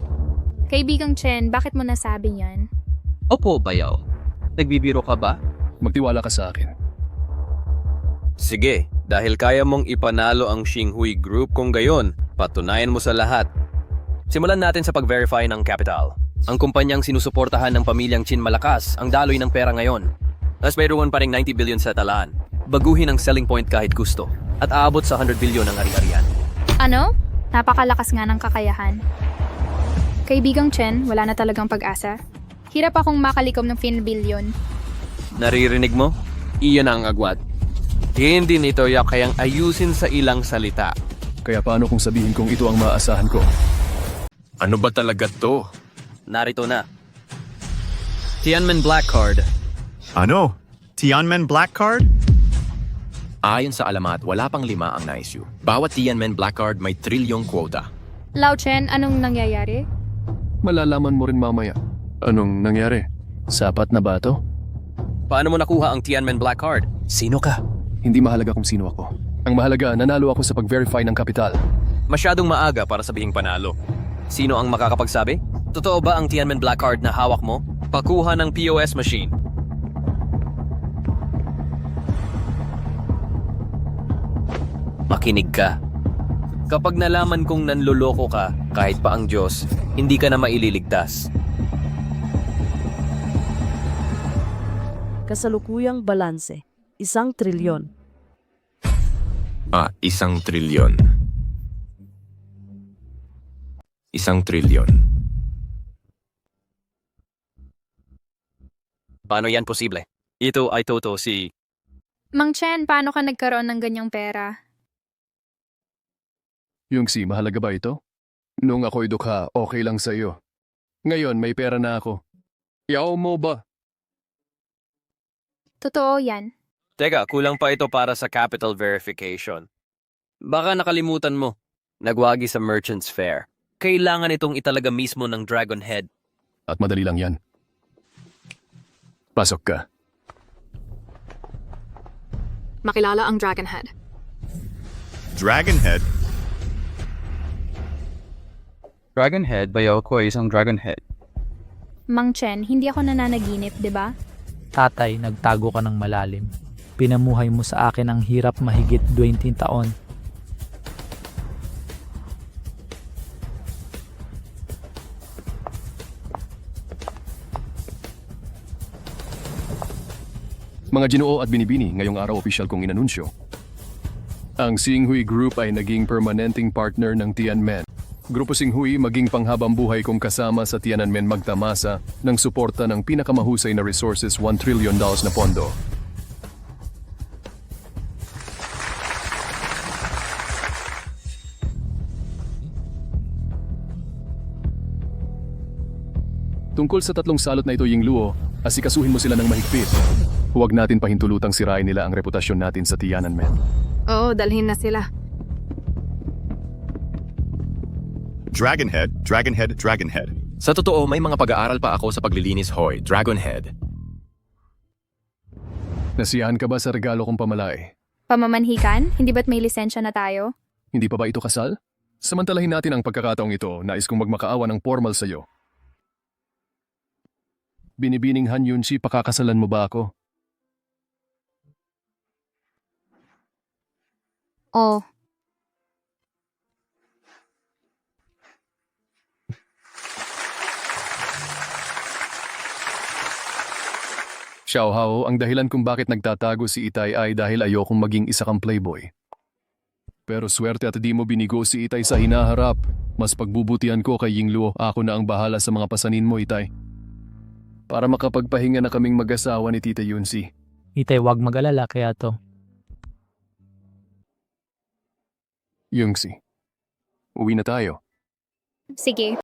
Kaibigang Chen, bakit mo nasabi yan?
Opo, bayaw. Nagbibiro ka ba?
Magtiwala ka sa akin.
Sige, dahil kaya mong ipanalo ang Xinghui Group kung gayon, patunayan mo sa lahat. Simulan natin sa pag-verify ng capital. Ang kumpanyang sinusuportahan ng pamilyang Qin malakas ang daloy ng pera ngayon. Tapos mayroon pa ring 90 billion sa talaan. Baguhin ang selling point kahit gusto. At aabot sa 100 billion ang ari-arian.
Ano? Napakalakas nga ng kakayahan. Kaibigang Chen, wala na talagang pag-asa. Hirap akong makalikom ng 10 billion.
Naririnig mo? Iyan ang agwat. Hindi nito kayang ayusin sa ilang salita.
Kaya paano kung sabihin kong ito ang maaasahan ko?
Ano ba talaga to?
Narito na. Tianmen Black Card.
Ano? Tianmen Black Card?
Ayon sa alamat, wala pang 5 ang na-issue. Bawat Tianmen Black Card may trilyong quota.
Lao Chen, anong nangyayari?
Malalaman mo rin mamaya. Anong nangyari? Sapat na ba to?
Paano mo nakuha ang Tianmen Black Card?
Sino ka? Hindi mahalaga kung sino ako. Ang mahalaga, nanalo ako sa pag-verify ng kapital.
Masyadong maaga para sabihing panalo. Sino ang makakapagsabi? Totoo ba ang Tianmen Black Card na hawak mo? Pakuha ng POS machine. Makinig ka. Kapag nalaman kong nanloloko ka, kahit pa ang Diyos, hindi ka na maililigtas.
Kasalukuyang balanse, 1 trilyon.
1 trilyon. 1 trilyon.
Paano yan posible? Ito ay totoo si...
Mang Chen, paano ka nagkaroon ng ganyang pera?
Yung si, mahalaga ba ito? Nung ako'y dukha, okay lang sa iyo. Ngayon, may pera na ako. Yaw mo ba?
Totoo yan.
Teka, kulang pa ito para sa capital verification. Baka nakalimutan mo. Nagwagi sa Merchants Fair. Kailangan itong italaga mismo ng Dragon Head.
At madali lang yan. Pasok ka.
Makilala ang Dragon Head.
Dragon Head?
Dragon Head, bayaw ko ay isang Dragon Head.
Mang Chen, hindi ako nananaginip, di ba?
Tatay, nagtago ka ng malalim. Pinamuhay mo sa akin ang hirap mahigit 20 taon.
Mga Ginoo at Binibini, ngayong araw opisyal kong inanunsyo. Ang Xinghui Group ay naging permanenteng partner ng Tianmen. Grupo Xinghui maging panghabang buhay kong kasama sa Tiananmen magtamasa ng suporta ng pinakamahusay na resources $1 trillion na pondo. Tungkol sa tatlong salot na ito, Yingluo, asikasuhin mo sila ng mahigpit. Huwag natin pahintulutang sirain nila ang reputasyon natin sa Tiananmen.
Oo, dalhin na sila.
Dragonhead, Dragonhead, Dragonhead.
Sa totoo, may mga pag-aaral pa ako sa paglilinis, Hoy, Dragonhead.
Nasiyahan ka ba sa regalo kong pamalay?
Pamamanhikan? Hindi ba't may lisensya na tayo?
Hindi pa ba ito kasal? Samantalahin natin ang pagkakataong ito, nais kong magmakaawa ng formal sa'yo. Binibining Han Yunsi, pakakasalan mo ba ako?
Oh.
Xiaohao, ang dahilan kung bakit nagtatago si Itay ay dahil ayokong maging isa kang playboy. Pero swerte at di mo binigo si Itay sa hinaharap. Mas pagbubutihan ko kay Yingluo, ako na ang bahala sa mga pasanin mo, Itay. Para makapagpahinga na kaming mag-asawa ni Tita Yunsi.
Itay, wag mag-alala kaya to.
Yungsi, uwi na tayo.
Sige.